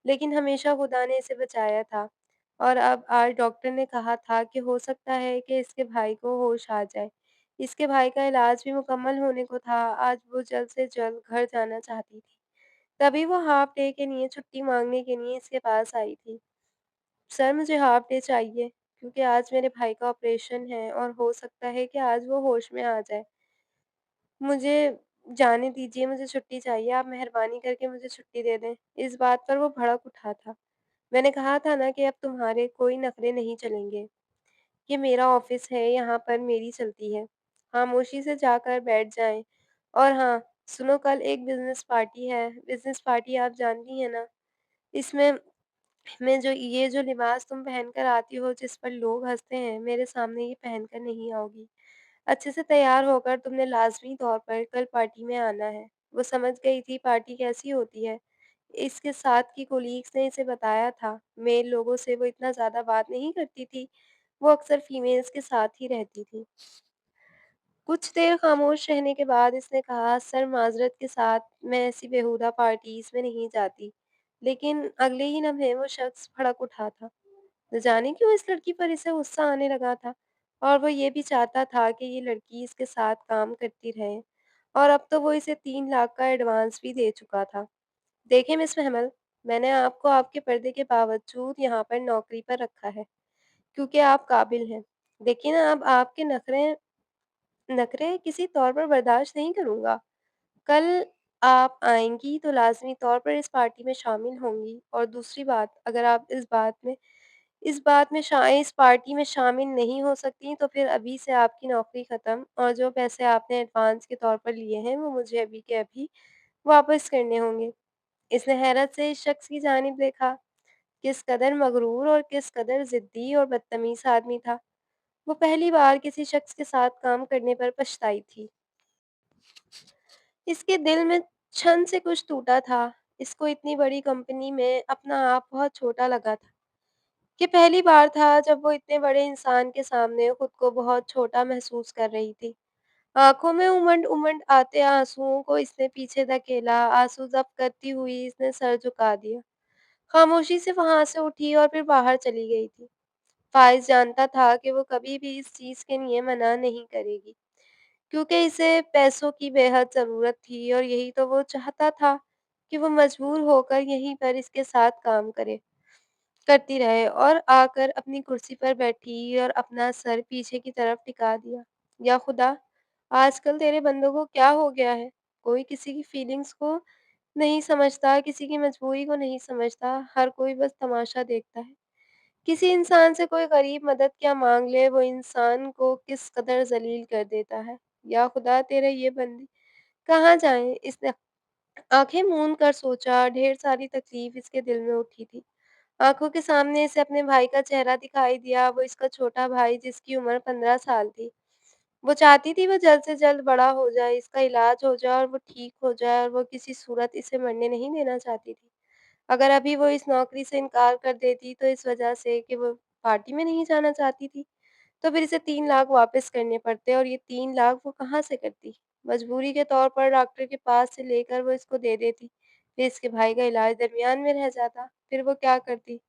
लेकिन हमेशा खुदा ने इसे बचाया था। और अब आज डॉक्टर ने कहा था कि हो सकता है कि इसके भाई को होश आ जाए। اس के भाई का इलाज भी मुकम्मल होने को था। आज वो जल्द से जल्द घर जाना चाहती थी। तभी वो हाफ डे के लिए छुट्टी माँगने के लिए इसके पास आई थी। सर मुझे हाफ डे चाहिए क्योंकि आज मेरे भाई का ऑपरेशन है और हो सकता है कि आज वो होश में आ जाए। मुझे जाने दीजिए, मुझे छुट्टी चाहिए, आप मेहरबानी करके मुझे छुट्टी दे दें। इस बात पर वो भड़क उठा था। मैंने कहा था ना कि अब तुम्हारे कोई नखरे नहीं चलेंगे। ये मेरा ऑफ़िस है, यहाँ पर मेरी चलती है। खामोशी से जाकर बैठ जाएँ। और हाँ, सुनो कल एक बिज़नेस पार्टी है। बिज़नेस पार्टी आप जानती हैं ना? इसमें ये जो लिबास तुम पहनकर आती हो, जिस पर लोग हँसते हैं, मेरे सामने ये पहनकर नहीं आओगी। अच्छे से तैयार होकर तुमने लाज़मी तौर पर कल पार्टी में आना है। वो समझ गई थी पार्टी कैसी होती है। इसके साथ की कोलीग्स ने इसे बताया था। मेल लोगों से वो इतना ज़्यादा बात नहीं करती थी। वो अक्सर फीमेल्स के साथ ही रहती थी। कुछ देर खामोश रहने के बाद इसने कहा, सर माज़रत के साथ मैं ऐसी बेहुदा पार्टीज़ में नहीं जाती। लेकिन अगले ही लम्हे वो शख्स भड़क उठा था। न जाने क्यों इस लड़की पर इसे गुस्सा आने लगा था और वो ये भी चाहता था कि ये लड़की इसके साथ काम करती रहे। और अब तो वो इसे 3 लाख का एडवांस भी दे चुका था। देखिए मिस महमल, मैंने आपको आपके पर्दे के बावजूद यहाँ पर नौकरी पर रखा है, क्योंकि आप काबिल हैं। देखिए ना, अब आपके नखरे नखरे किसी तौर पर बर्दाश्त नहीं करूँगा। कल आप आएँगी तो लाज़मी तौर पर इस पार्टी में शामिल होंगी। और दूसरी बात, अगर आप इस पार्टी में शामिल नहीं हो सकती, तो फिर अभी से आपकी नौकरी ख़त्म और जो पैसे आपने एडवांस के तौर पर लिए हैं, वो मुझे अभी के अभी वापस करने होंगे। इसने हैरत से इस शख्स की जानिब देखा। किस कदर मगरूर और किस कदर ज़िद्दी और बदतमीज़ आदमी था। वो पहली बार किसी शख्स के साथ काम करने पर पछताई थी। इसके दिल में क्षण से कुछ टूटा था। इसको इतनी बड़ी कंपनी में अपना आप बहुत छोटा लगा था। ये पहली बार था जब वो इतने बड़े इंसान के सामने खुद को बहुत छोटा महसूस कर रही थी। आँखों में उमंड-उमंड आते आँसुओं को इसने पीछे धकेला। आँसू ज़ब्त करती हुई इसने सर झुका दिया। खामोशी से वहाँ से उठी और फिर बाहर चली गई थी। फ़ाइज़ जानता था कि वो कभी भी इस चीज़ के लिए मना नहीं करेगी, क्योंकि इसे पैसों की बेहद ज़रूरत थी और यही तो वो चाहता था कि वो मजबूर होकर यहीं पर इसके साथ काम करती रहे। और आकर अपनी कुर्सी पर बैठी और अपना सर पीछे की तरफ टिका दिया। या खुदा! आजकल तेरे बंदों को क्या हो गया है? कोई किसी की फीलिंग्स को नहीं समझता, किसी की मजबूरी को नहीं समझता, हर कोई बस तमाशा देखता है। किसी इंसान से कोई गरीब मदद क्या माँग ले, वो इंसान को किस कदर ज़लील कर देता है। या खुदा! तेरे ये बंदे कहाँ जाएँ? इसने आँखें मूंद कर सोचा। ढेर सारी तकलीफ़ इसके दिल में उठी थी। आँखों के सामने इसे अपने भाई का चेहरा दिखाई दिया, वो इसका छोटा भाई जिसकी उम्र 15 साल थी। वो चाहती थी वो जल्द से जल्द बड़ा हो जाए, इसका इलाज हो जाए और वो ठीक हो जाए, और वो किसी सूरत इसे मरने नहीं देना चाहती थी। अगर अभी वो इस नौकरी से इनकार कर देती तो इस वजह से कि वो पार्टी में नहीं जाना चाहती थी, तो फिर इसे 3 लाख वापस करने पड़ते और ये 3 लाख वो कहाँ से करती? मजबूरी के तौर पर डॉक्टर के पास से लेकर वो इसको दे देती, फिर इसके भाई का इलाज दरमियान में रह जाता, फिर वो क्या करती?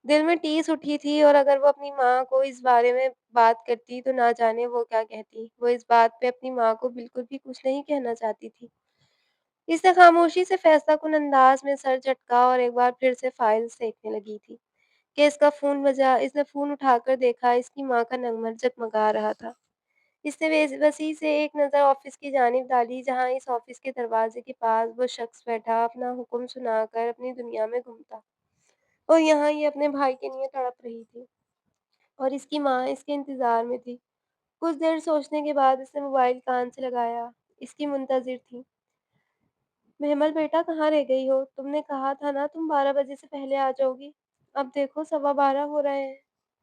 दिल में टीस उठी थी। और अगर वो अपनी माँ को इस बारे में बात करती तो ना जाने वो क्या कहती। वो इस बात पे अपनी माँ को बिल्कुल भी कुछ नहीं कहना चाहती थी। इसने खामोशी से फैसलाकुन अंदाज में सर झटका और एक बार फिर से फाइल सेंकने लगी थी कि इसका फ़ोन बजा। इसने फ़ोन उठाकर देखा, इसकी माँ का नंबर जगमगा रहा था। इसने बेबसी से एक नज़र ऑफ़िस की जानिब डाली, जहाँ इस ऑफ़िस के दरवाज़े के पास वो शख़्स बैठा अपना हुक्म सुनाकर अपनी दुनिया में घूमता, और यहाँ ये अपने भाई के लिए तड़प रही थी और इसकी माँ इसके इंतज़ार में थी। कुछ देर सोचने के बाद इसने मोबाइल कान से लगाया। इसकी मुंतज़िर थी। "महमल बेटा, कहाँ रह गई हो? तुमने कहा था ना तुम 12 बजे से पहले आ जाओगी। अब देखो 12:15 हो रहे हैं।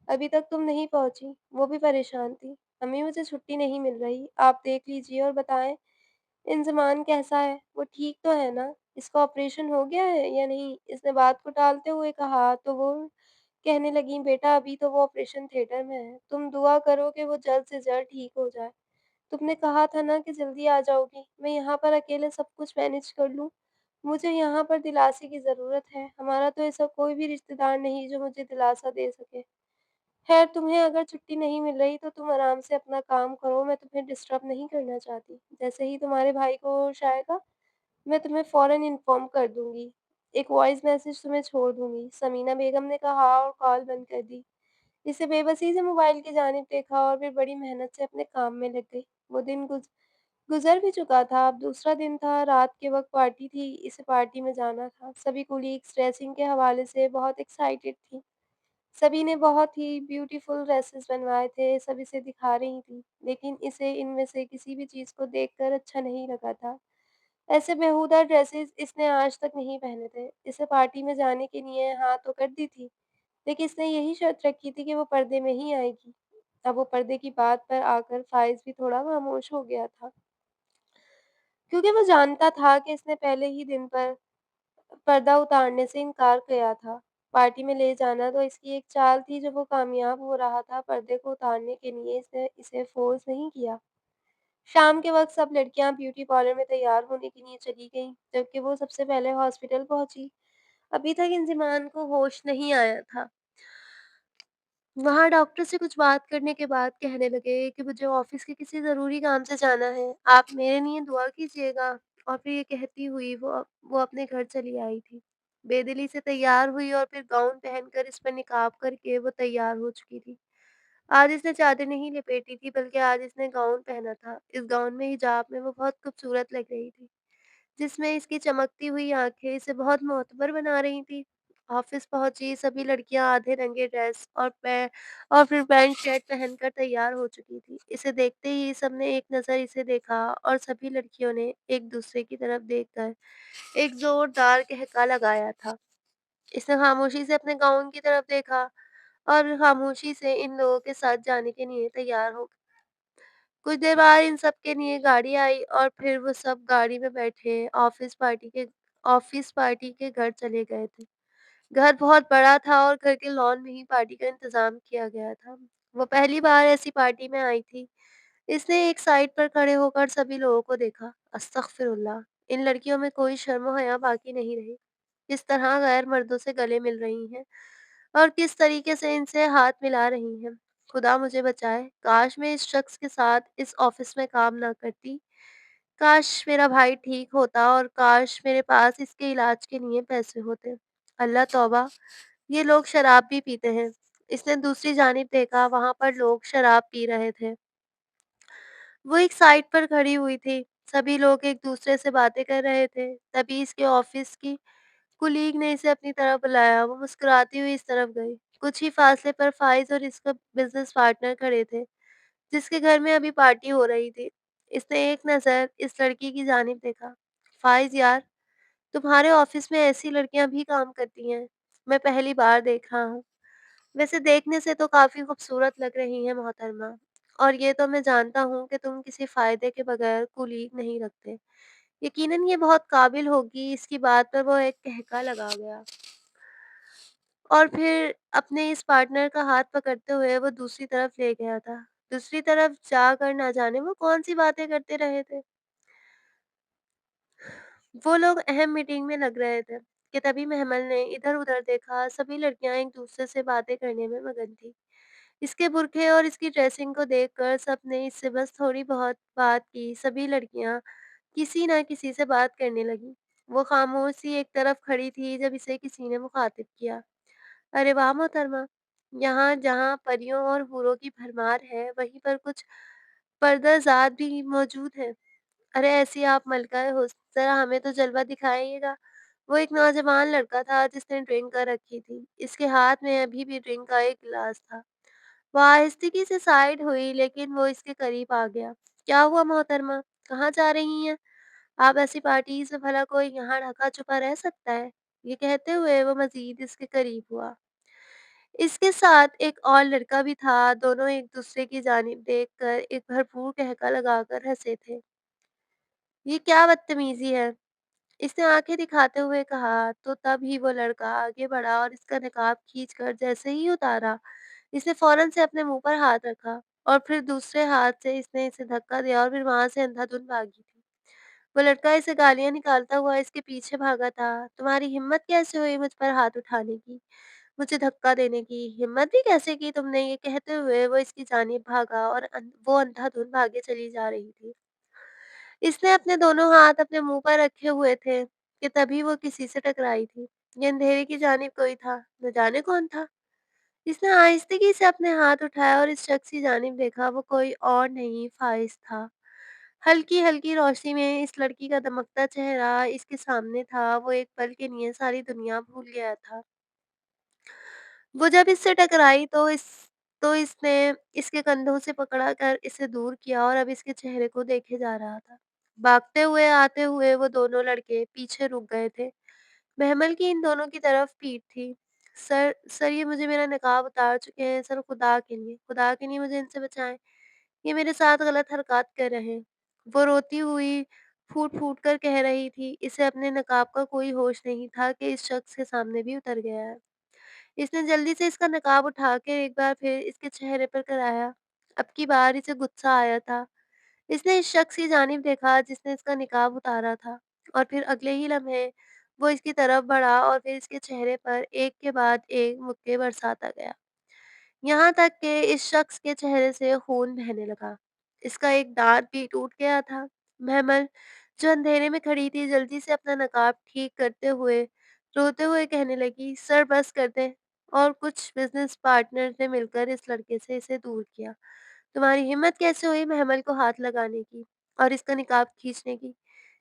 अभी तक तुम नहीं पहुँची।" वो भी परेशान थी। "अम्मी, मुझे छुट्टी नहीं मिल रही। आप देख लीजिए और बताएँ इंज़माम कैसा है? वो ठीक तो है ना? इसका ऑपरेशन हो गया है या नहीं?" इसने बात को टालते हुए कहा तो वो कहने लगीं, "बेटा, अभी तो वो ऑपरेशन थिएटर में है। तुम दुआ करो कि वो जल्द से जल्द ठीक हो जाए। तुमने कहा था ना कि जल्दी आ जाओगी। मैं यहाँ पर अकेले सब कुछ मैनेज कर लूँ। मुझे यहाँ पर दिलासे की ज़रूरत है। हमारा तो ऐसा कोई भी रिश्तेदार नहीं जो मुझे दिलासा दे सके।" ख़ैर तुम्हें अगर छुट्टी नहीं मिल रही तो तुम आराम से अपना काम करो, मैं तुम्हें डिस्टर्ब नहीं करना चाहती। जैसे ही तुम्हारे भाई को होश आएगा, मैं तुम्हें फ़ौरन इन्फॉर्म कर दूँगी। एक वॉइस मैसेज तुम्हें छोड़ दूँगी। समीना बेगम ने कहा और कॉल बंद कर दी। इसे बेबसी से मोबाइल की जानिब देखा और फिर बड़ी मेहनत से अपने काम में लग गई। वो दिन गुज़र भी चुका था, अब दूसरा दिन था, रात के वक़्त पार्टी थी, इसे पार्टी में जाना था। सभी कोलीग्स ड्रेसिंग के हवाले से बहुत एक्साइटेड थीं। सभी ने बहुत ही ब्यूटीफुल ड्रेसेस बनवाए थे, सब इसे दिखा रही थीं, लेकिन इसे इनमें से किसी भी चीज़ को देखकर अच्छा नहीं लगा था। ऐसे बेहूदा ड्रेसेस इसने आज तक नहीं पहने थे। इसे पार्टी में जाने के लिए हाँ तो कर दी थी, लेकिन इसने यही शर्त रखी थी कि वो पर्दे में ही आएगी। अब वो पर्दे की बात पर आकर फ़ाइज़ भी थोड़ा खामोश हो गया था, क्योंकि वो जानता था कि इसने पहले ही दिन पर पर्दा उतारने से इनकार किया था। पार्टी में ले जाना तो इसकी एक चाल थी, जब वो कामयाब हो रहा था, पर्दे को उतारने के लिए इसने इसे फ़ोर्स नहीं किया। शाम के वक़्त सब लड़कियाँ ब्यूटी पार्लर में तैयार होने के लिए चली गईं, जबकि वो सबसे पहले हॉस्पिटल पहुँची। अभी तक इंज़िमान को होश नहीं आया था। वहाँ डॉक्टर से कुछ बात करने के बाद कहने लगे कि मुझे ऑफ़िस के किसी ज़रूरी काम से जाना है, आप मेरे लिए दुआ कीजिएगा। और फिर ये कहती हुई वो अपने घर चली आई थी। बेदिली से तैयार हुई और फिर गाउन पहनकर इस पर निकाब करके वो तैयार हो चुकी थी। आज इसने चादर नहीं लपेटी थी, बल्कि आज इसने गाउन पहना था। इस गाउन में, हिजाब में वो बहुत खूबसूरत लग रही थी, जिसमें इसकी चमकती हुई आँखें इसे बहुत मोहतबर बना रही थीं। ऑफ़िस पहुँची, सभी लड़कियाँ आधे रंगे ड्रेस और फिर पैंट शर्ट पहनकर तैयार हो चुकी थीं। इसे देखते ही सबने एक नज़र इसे देखा और सभी लड़कियों ने एक-दूसरे की तरफ देखकर एक ज़ोरदार कहका लगाया था। इसने खामोशी से अपने गाउन की तरफ देखा और खामोशी से इन लोगों के साथ जाने के लिए तैयार हो गई। कुछ देर बाद इन सब के लिए गाड़ी आई और फिर वो सब गाड़ी में बैठे ऑफ़िस पार्टी के घर चले गए थे। घर बहुत बड़ा था और घर के लॉन में ही पार्टी का इंतज़ाम किया गया था। वो पहली बार ऐसी पार्टी में आई थी। इसने एक साइड पर खड़े होकर सभी लोगों को देखा। अस्तग़फ़िरुल्लाह! इन लड़कियों में कोई शर्म और हया बाकी नहीं रही। किस तरह गैर मर्दों से गले मिल रही हैं और किस तरीके से इनसे हाथ मिला रही हैं। खुदा मुझे बचाए! काश मैं इस शख्स के साथ इस ऑफ़िस में काम ना करती। काश मेरा भाई ठीक होता और काश मेरे पास इसके इलाज के लिए पैसे होते। अल्लाह तौबा! ये लोग शराब भी पीते हैं। इसने दूसरी जानिब देखा, वहाँ पर लोग शराब पी रहे थे। वो एक साइड पर खड़ी हुई थी। सभी लोग एक-दूसरे से बातें कर रहे थे। तभी इसके ऑफ़िस की कुलीग ने इसे अपनी तरफ बुलाया। वो मुस्कुराती हुई इस तरफ गई। कुछ ही फासले पर फ़ाइज़ और इसका बिज़नेस पार्टनर खड़े थे, जिसके घर में अभी पार्टी हो रही थी। इसने एक नज़र इस लड़की की जानिब देखा। फ़ाइज़ यार, तुम्हारे ऑफ़िस में ऐसी लड़कियाँ भी काम करती हैं। मैं पहली बार देख रहा हूँ। वैसे देखने से तो काफ़ी खूबसूरत लग रही हैं मोहतरमा, और ये तो मैं जानता हूँ कि तुम किसी फ़ायदे के बगैर कुलीग नहीं रखते। यकीनन ये बहुत काबिल होगी। इसकी बात पर वो एक ठहका लगा गया और फिर अपने इस पार्टनर का हाथ पकड़ते हुए वो दूसरी तरफ ले गया था। दूसरी तरफ जाकर ना जाने वो कौन-सी बातें करते रहे थे। वो लोग अहम मीटिंग में लग रहे थे कि तभी महमल ने इधर-उधर देखा। सभी लड़कियां एक-दूसरे से बातें करने में मगन थीं। इसके बुर्के और इसकी ड्रेसिंग को देखकर सबने इससे बस थोड़ी बहुत बात की। सभी लड़कियां किसी न किसी से बात करने लगीं। वो खामोश सी एक तरफ खड़ी थी जब इसे किसी ने मुखातिब किया। अरे वाह मोहतरमा! यहाँ जहाँ परियों और हूरों की भरमार है, वहीं पर कुछ पर्दाज़ात भी मौजूद हैं। अरे ऐसी आप मलकाए हुस्न, ज़रा हमें तो जलवा दिखाइएगा। वो एक नौजवान लड़का था जिसने ड्रिंक कर रखी थी। इसके हाथ में अभी भी ड्रिंक का एक गिलास था। वो आहिस्दगी से साइड हुई, लेकिन वो इसके करीब आ गया। क्या हुआ मोहतरमा? कहाँ जा रही हैं? आप ऐसी पार्टीज़ में भला कोई यहाँ ढका-छुपा रह सकता है? ये कहते हुए वो मज़ीद इसके करीब हुआ। इसके साथ एक और लड़का भी था। दोनों एक-दूसरे की जानिब देखकर एक भरपूर ठहाका लगाकर हँसे थे। ये क्या बदतमीज़ी है? इसने आँखें दिखाते हुए कहा। तो तब ही वो लड़का आगे बढ़ा और इसका नकाब खींचकर जैसे ही उतारा, इसने फ़ौरन से अपने मुँह पर हाथ रखा और फिर दूसरे हाथ से इसने इसे धक्का दिया और फिर वहाँ से अंधाधुंध भागी थी। वो लड़का इसे गालियाँ निकालता हुआ इसके पीछे भागा था। तुम्हारी हिम्मत कैसे हुई मुझ पर हाथ उठाने की? मुझे धक्का देने की हिम्मत भी कैसे की तुमने? ये कहते हुए वो इसकी जानिब भागा और वो अंधाधुंध भागे चली जा रही थी। इसने अपने दोनों हाथ अपने मुँह पर रखे हुए थे कि तभी वो किसी से टकराई थी। ये अंधेरे की जानिब कोई था, न जाने कौन था। इसने आहिस्तगी से अपने हाथ उठाया और इस शख्स की जानिब देखा, वो कोई और नहीं फ़ाइज़ था। हल्की-हल्की रोशनी में इस लड़की का दमकता चेहरा इसके सामने था, वो एक पल के लिए सारी दुनिया भूल गया था। वो जब इससे टकराई तो इसने इसके कंधों से पकड़ा कर इसे दूर किया और अब इसके चेहरे को देखे जा रहा था। भागते हुए, आते हुए वो दोनों लड़के पीछे रुक गए थे। महमल की इन दोनों की तरफ पीठ थी। सर ये मुझे मेरा नकाब उतार चुके हैं, सर खुदा के लिए मुझे इनसे बचाएँ। ये मेरे साथ गलत हरकत कर रहे हैं। वो रोती हुई फूट-फूट कर कह रही थी। इसे अपने नकाब का कोई होश नहीं था कि इस शख्स के सामने भी उतर गया है। इसने जल्दी से इसका नकाब उठा के एक बार फिर इसके चेहरे पर कराया। अब की बार इसे गुस्सा आया था। इसने इस शख्स की जानिब देखा जिसने इसका निकाब उतारा था और फिर अगले ही लम्हे वो इसकी तरफ बढ़ा और फिर इसके चेहरे पर एक के बाद एक मुक्के बरसाता गया। यहाँ तक कि इस शख्स के चेहरे से खून बहने लगा। इसका एक दाँत भी टूट गया था। महमल, जो अंधेरे में खड़ी थी, जल्दी से अपना नकाब ठीक करते हुए, रोते हुए कहने लगी, "सर बस कर दें।" और कुछ बिज़नेस पार्टनर ने मिलकर इस लड़के से इसे दूर किया। "तुम्हारी हिम्मत कैसे हुई महमल को हाथ लगाने की और इसका निकाब खींचने की?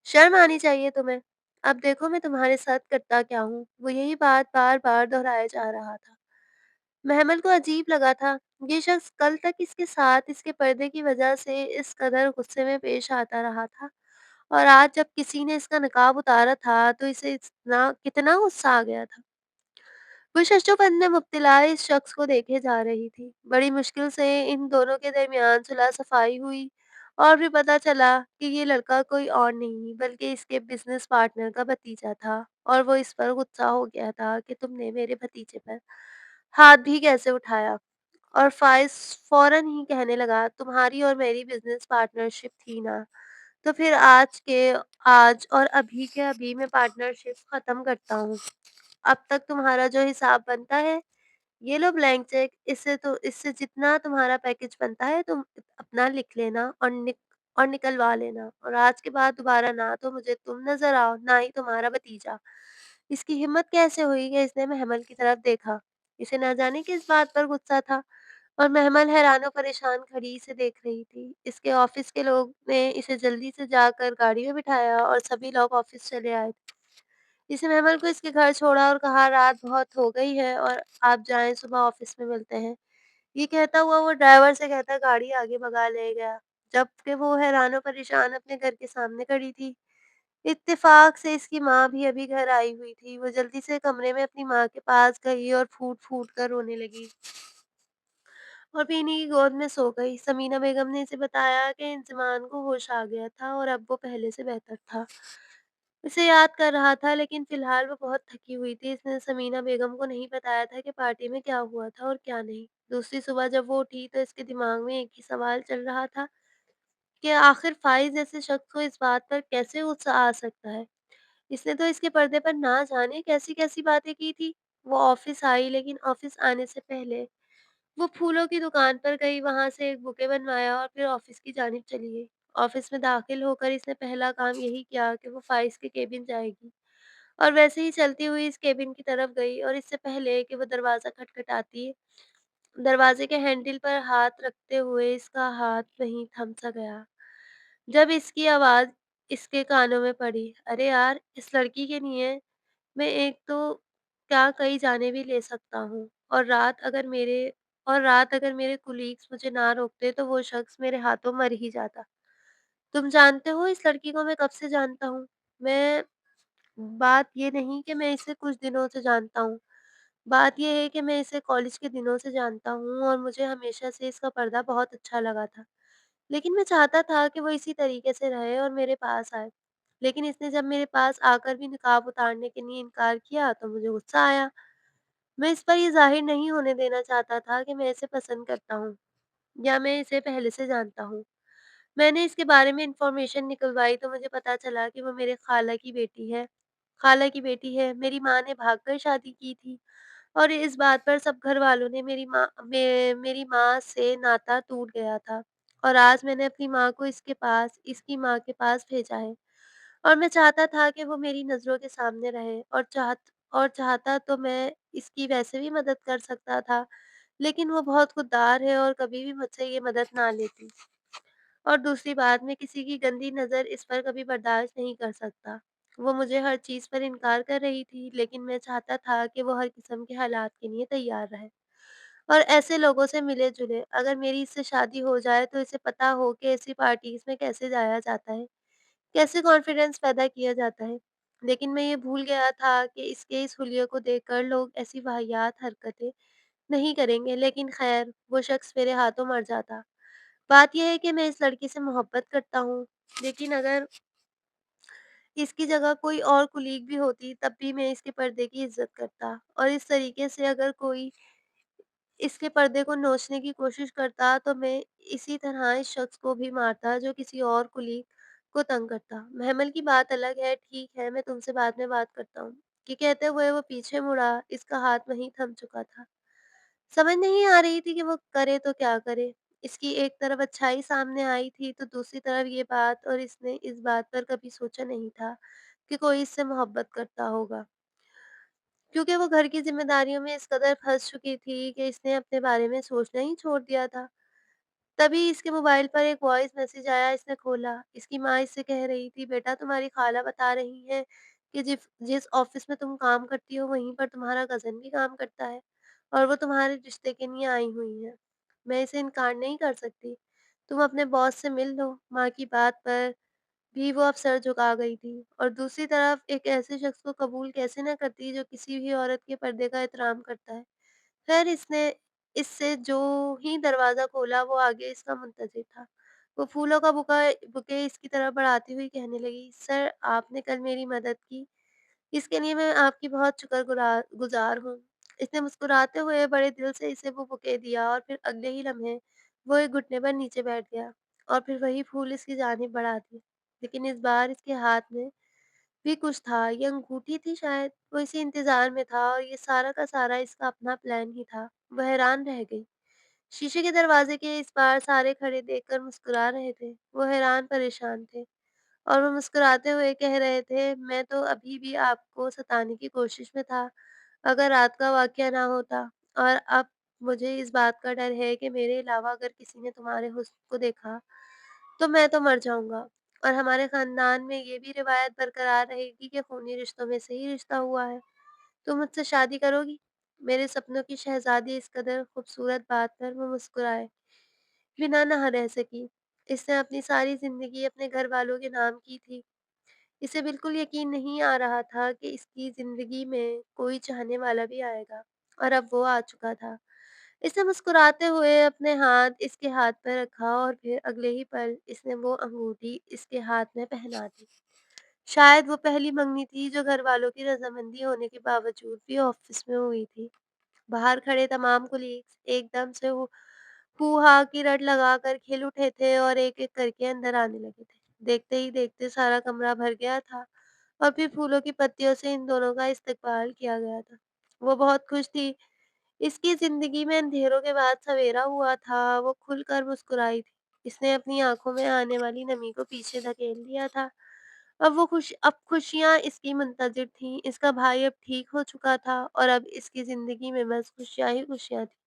शर्म आनी चाहिए तुम्हें। अब देखो मैं तुम्हारे साथ करता क्या हूँ।" वो यही बात बार-बार दोहराया जा रहा था। महमल को अजीब लगा था। ये शख्स कल तक इसके साथ इसके पर्दे की वजह से इस कदर गुस्से में पेश आता रहा था और आज जब किसी ने इसका नकाब उतारा था तो इसे इतना कितना गुस्सा आ गया था। वो शशोपंत में मुब्तला इस शख्स को देखे जा रही थी। बड़ी मुश्किल से इन दोनों के दरमियान सुलह सफाई हुई और फिर पता चला कि ये लड़का कोई और नहीं बल्कि इसके बिजनेस पार्टनर का भतीजा था और वो इस पर गुस्सा हो गया था कि तुमने मेरे भतीजे पर हाथ भी कैसे उठाया। और फ़ाइज़ फ़ौरन ही कहने लगा, तुम्हारी और मेरी बिज़नेस पार्टनरशिप थी ना, तो फिर आज और अभी के अभी मैं पार्टनरशिप ख़त्म करता हूँ। अब तक तुम्हारा जो हिसाब बनता है, ये लो ब्लैंक चेक, इससे जितना तुम्हारा पैकेज बनता है तुम अपना लिख लेना और निकलवा लेना और आज के बाद दोबारा ना तो मुझे तुम नज़र आओ, ना ही तुम्हारा भतीजा। इसकी हिम्मत कैसे हुई कि इसने महमल की तरफ देखा? इसे ना जाने किस बात पर गुस्सा था और महमल हैरान और परेशान खड़ी इसे देख रही थी। इसके ऑफ़िस के लोग ने इसे जल्दी से जाकर गाड़ी में बिठाया और सभी लोग ऑफ़िस चले आए। इसने महमल को इसके घर छोड़ा और कहा रात बहुत हो गई है और आप जाएँ, सुबह ऑफ़िस में मिलते हैं। ये कहता हुआ वो ड्राइवर से कहता गाड़ी आगे भगा ले गया, जबकि वो हैरान और परेशान अपने घर के सामने खड़ी थी। इत्तेफ़ाक से इसकी माँ भी अभी घर आई हुई थी। वो जल्दी से कमरे में अपनी माँ के पास गई और फूट-फूट कर रोने लगी और फिर इन्हीं की गोद में सो गई। समीना बेगम ने इसे बताया कि इंज़माम को होश आ गया था और अब वो पहले से बेहतर था। उसे याद कर रहा था लेकिन फ़िलहाल वो बहुत थकी हुई थी। इसने समीना बेगम को नहीं बताया था कि पार्टी में क्या हुआ था और क्या नहीं। दूसरी सुबह जब वो उठी तो इसके दिमाग में एक ही सवाल चल रहा था कि आखिर फ़ाइज़ जैसे शख्स को इस बात पर कैसे गुस्सा आ सकता है? इसने तो इसके पर्दे पर ना जाने कैसी-कैसी बातें की थी। वो ऑफ़िस आई लेकिन ऑफ़िस आने से पहले वो फूलों की दुकान पर गई, वहाँ से एक बुके बनवाया और फिर ऑफ़िस की जानिब चली गई। ऑफ़िस में दाखिल होकर इसने पहला काम यही किया कि वो फ़ाइज़ के केबिन जाएगी और वैसे ही चलती हुई इस केबिन की तरफ गई और इससे पहले कि वो दरवाज़ा खटखटाती, दरवाज़े के हैंडल पर हाथ रखते हुए इसका हाथ वहीं थम सा गया। जब इसकी आवाज़ इसके कानों में पड़ी, "अरे यार! इस लड़की के लिए मैं एक तो क्या कई जानें भी ले सकता हूँ और रात अगर मेरे कोलीग्स मुझे ना रोकते तो वो शख्स मेरे हाथों मर ही जाता। तुम जानते हो इस लड़की को मैं कब से जानता हूँ? मैं बात ये नहीं कि मैं इसे कुछ दिनों से जानता हूँ, बात ये है कि मैं इसे कॉलेज के दिनों से जानता हूँ और मुझे हमेशा से इसका पर्दा बहुत अच्छा लगा था। लेकिन मैं चाहता था कि वो इसी तरीके से रहे और मेरे पास आए। लेकिन इसने जब मेरे पास आकर भी निकाब उतारने के लिए इनकार किया तो मुझे गुस्सा आया। मैं इस पर ये ज़ाहिर नहीं होने देना चाहता था कि मैं इसे पसंद करता हूँ या मैं इसे पहले से जानता हूँ। मैंने इसके बारे में इन्फॉर्मेशन निकलवाई तो मुझे पता चला कि वो मेरे खाला की बेटी है। मेरी माँ ने भागकर शादी की थी और इस बात پر سب گھر والوں نے میری ماں سے ناطا ٹوٹ گیا تھا، اور آج میں نے اپنی ماں کو اس کی ماں کے پاس بھیجا ہے، اور میں چاہتا تھا کہ وہ میری نظروں کے سامنے رہے، اور چاہتا تو میں اس کی ویسے بھی مدد کر سکتا تھا، لیکن وہ بہت خوددار ہے اور کبھی بھی مجھ سے یہ مدد نہ لیتی۔ اور دوسری بات، میں کسی کی گندی نظر اس پر کبھی برداشت نہیں کر سکتا۔ وہ مجھے ہر چیز پر انکار کر رہی تھی، لیکن میں چاہتا تھا کہ وہ ہر قسم کے حالات کے لیے تیار رہے اور ایسے لوگوں سے ملے جلے۔ اگر میری اس سے شادی ہو جائے تو اسے پتا ہو کہ ایسی پارٹیز میں کیسے جایا جاتا ہے، کیسے کانفیڈنس پیدا کیا جاتا ہے۔ لیکن میں یہ بھول گیا تھا کہ اس کے اس حلیے کو دیکھ کر لوگ ایسی واہیات حرکتیں نہیں کریں گے، لیکن خیر، وہ شخص میرے ہاتھوں مر جاتا۔ بات یہ ہے کہ میں اس لڑکی سے محبت کرتا ہوں، لیکن اگر اس کی جگہ کوئی اور کولیگ بھی ہوتی تب بھی میں اس کے پردے کی عزت کرتا، اور اس طریقے سے اگر کوئی اس کے پردے کو نوچنے کی کوشش کرتا تو میں اسی طرح اس شخص کو بھی مارتا جو کسی اور کولیگ کو تنگ کرتا۔ محمل کی بات الگ ہے، ٹھیک ہے، میں تم سے بعد میں بات کرتا ہوں، یہ کہتے ہوئے وہ پیچھے مڑا، اس کا ہاتھ وہیں تھم چکا تھا۔ سمجھ نہیں آ رہی تھی کہ وہ کرے تو کیا کرے۔ اس کی ایک طرف اچھائی سامنے آئی تھی تو دوسری طرف یہ بات، اور اس نے اس بات پر کبھی سوچا نہیں تھا کہ کوئی اس سے محبت کرتا ہوگا، کیونکہ وہ گھر کی ذمہ داریوں میں اس قدر پھنس چکی تھی کہ اس نے اپنے بارے میں سوچنا ہی چھوڑ دیا تھا۔ تبھی اس کے موبائل پر ایک وائس میسج آیا، اس نے کھولا۔ اس کی ماں اس سے کہہ رہی تھی، بیٹا تمہاری خالہ بتا رہی ہیں کہ جس آفس میں تم کام کرتی ہو وہیں پر تمہارا کزن بھی کام کرتا ہے، اور وہ تمہارے رشتے کے لیے آئی ہوئی ہیں۔ میں اسے انکار نہیں کر سکتی، تم اپنے باس سے مل لو۔ ماں کی بات پر بھی وہ اب سر جھکا گئی تھی، اور دوسری طرف ایک ایسے شخص کو قبول کیسے نہ کرتی جو کسی بھی عورت کے پردے کا احترام کرتا ہے۔ خیر، اس سے جو ہی دروازہ کھولا وہ آگے اس کا منتظر تھا۔ وہ پھولوں کا بکے اس کی طرف بڑھاتی ہوئی کہنے لگی، سر آپ نے کل میری مدد کی، اس کے لیے میں آپ کی بہت گزار ہوں۔ اس نے مسکراتے ہوئے بڑے دل سے اسے وہ بکے دیا، اور پھر اگلے ہی لمحے وہ ایک گھٹنے پر نیچے بیٹھ گیا، اور پھر وہی پھول اس کی جانب بڑھا دیے، لیکن اس بار اس کے ہاتھ میں بھی کچھ تھا۔ یہ انگوٹھی تھی شاید، وہ اسی انتظار میں تھا، اور یہ سارا کا سارا اس کا اپنا پلان ہی تھا۔ وہ حیران رہ گئی۔ شیشے کے دروازے کے اس پار سارے کھڑے دیکھ کر مسکرا رہے تھے۔ وہ حیران پریشان تھے، اور وہ مسکراتے ہوئے کہہ رہے تھے، میں تو ابھی بھی آپ کو ستانے کی کوشش میں تھا اگر رات کا واقعہ نہ ہوتا، اور اب مجھے اس بات کا ڈر ہے کہ میرے علاوہ اگر کسی نے تمہارے حسن کو دیکھا تو میں تو مر جاؤں گا، اور ہمارے خاندان میں یہ بھی روایت برقرار رہے گی کہ خونی رشتوں میں سے ہی رشتہ ہوا ہے۔ تم مجھ سے شادی کرو گی؟ میرے سپنوں کی شہزادی اس قدر خوبصورت بات پر وہ مسکرائے بنا نہ رہ سکی۔ اس نے اپنی ساری زندگی اپنے گھر والوں کے نام کی تھی۔ اسے بالکل یقین نہیں آ رہا تھا کہ اس کی زندگی میں کوئی چاہنے والا بھی آئے گا، اور اب وہ آ چکا تھا۔ اس نے مسکراتے ہوئے اپنے ہاتھ اس کے ہاتھ پر رکھا، اور پھر اگلے ہی پل اس نے وہ انگوٹھی اس کے ہاتھ میں پہنا دی۔ شاید وہ پہلی منگنی تھی جو گھر والوں کی رضامندی ہونے کے باوجود بھی آفس میں ہوئی تھی۔ باہر کھڑے تمام کولیگز ایک دم سے ہو ہا کی رٹ لگا کر کھل اٹھے تھے، اور ایک ایک کر کے اندر آنے لگے تھے۔ دیکھتے ہی دیکھتے سارا کمرہ بھر گیا تھا، اور پھر پھولوں کی پتیوں سے ان دونوں کا استقبال کیا گیا تھا۔ وہ بہت خوش تھی، اس کی زندگی میں اندھیروں کے بعد سویرا ہوا تھا۔ وہ کھل کر مسکرائی تھی، اس نے اپنی آنکھوں میں آنے والی نمی کو پیچھے دھکیل دیا تھا۔ اب خوشیاں اس کی منتظر تھیں۔ اس کا بھائی اب ٹھیک ہو چکا تھا، اور اب اس کی زندگی میں بس خوشیاں ہی خوشیاں تھیں۔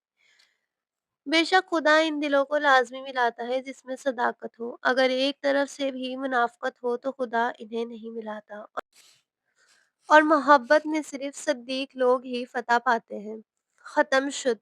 بے شک خدا ان دلوں کو لازمی ملاتا ہے جس میں صداقت ہو، اگر ایک طرف سے بھی منافقت ہو تو خدا انہیں نہیں ملاتا، اور محبت میں صرف صدیق لوگ ہی فتح پاتے ہیں۔ ختم شد۔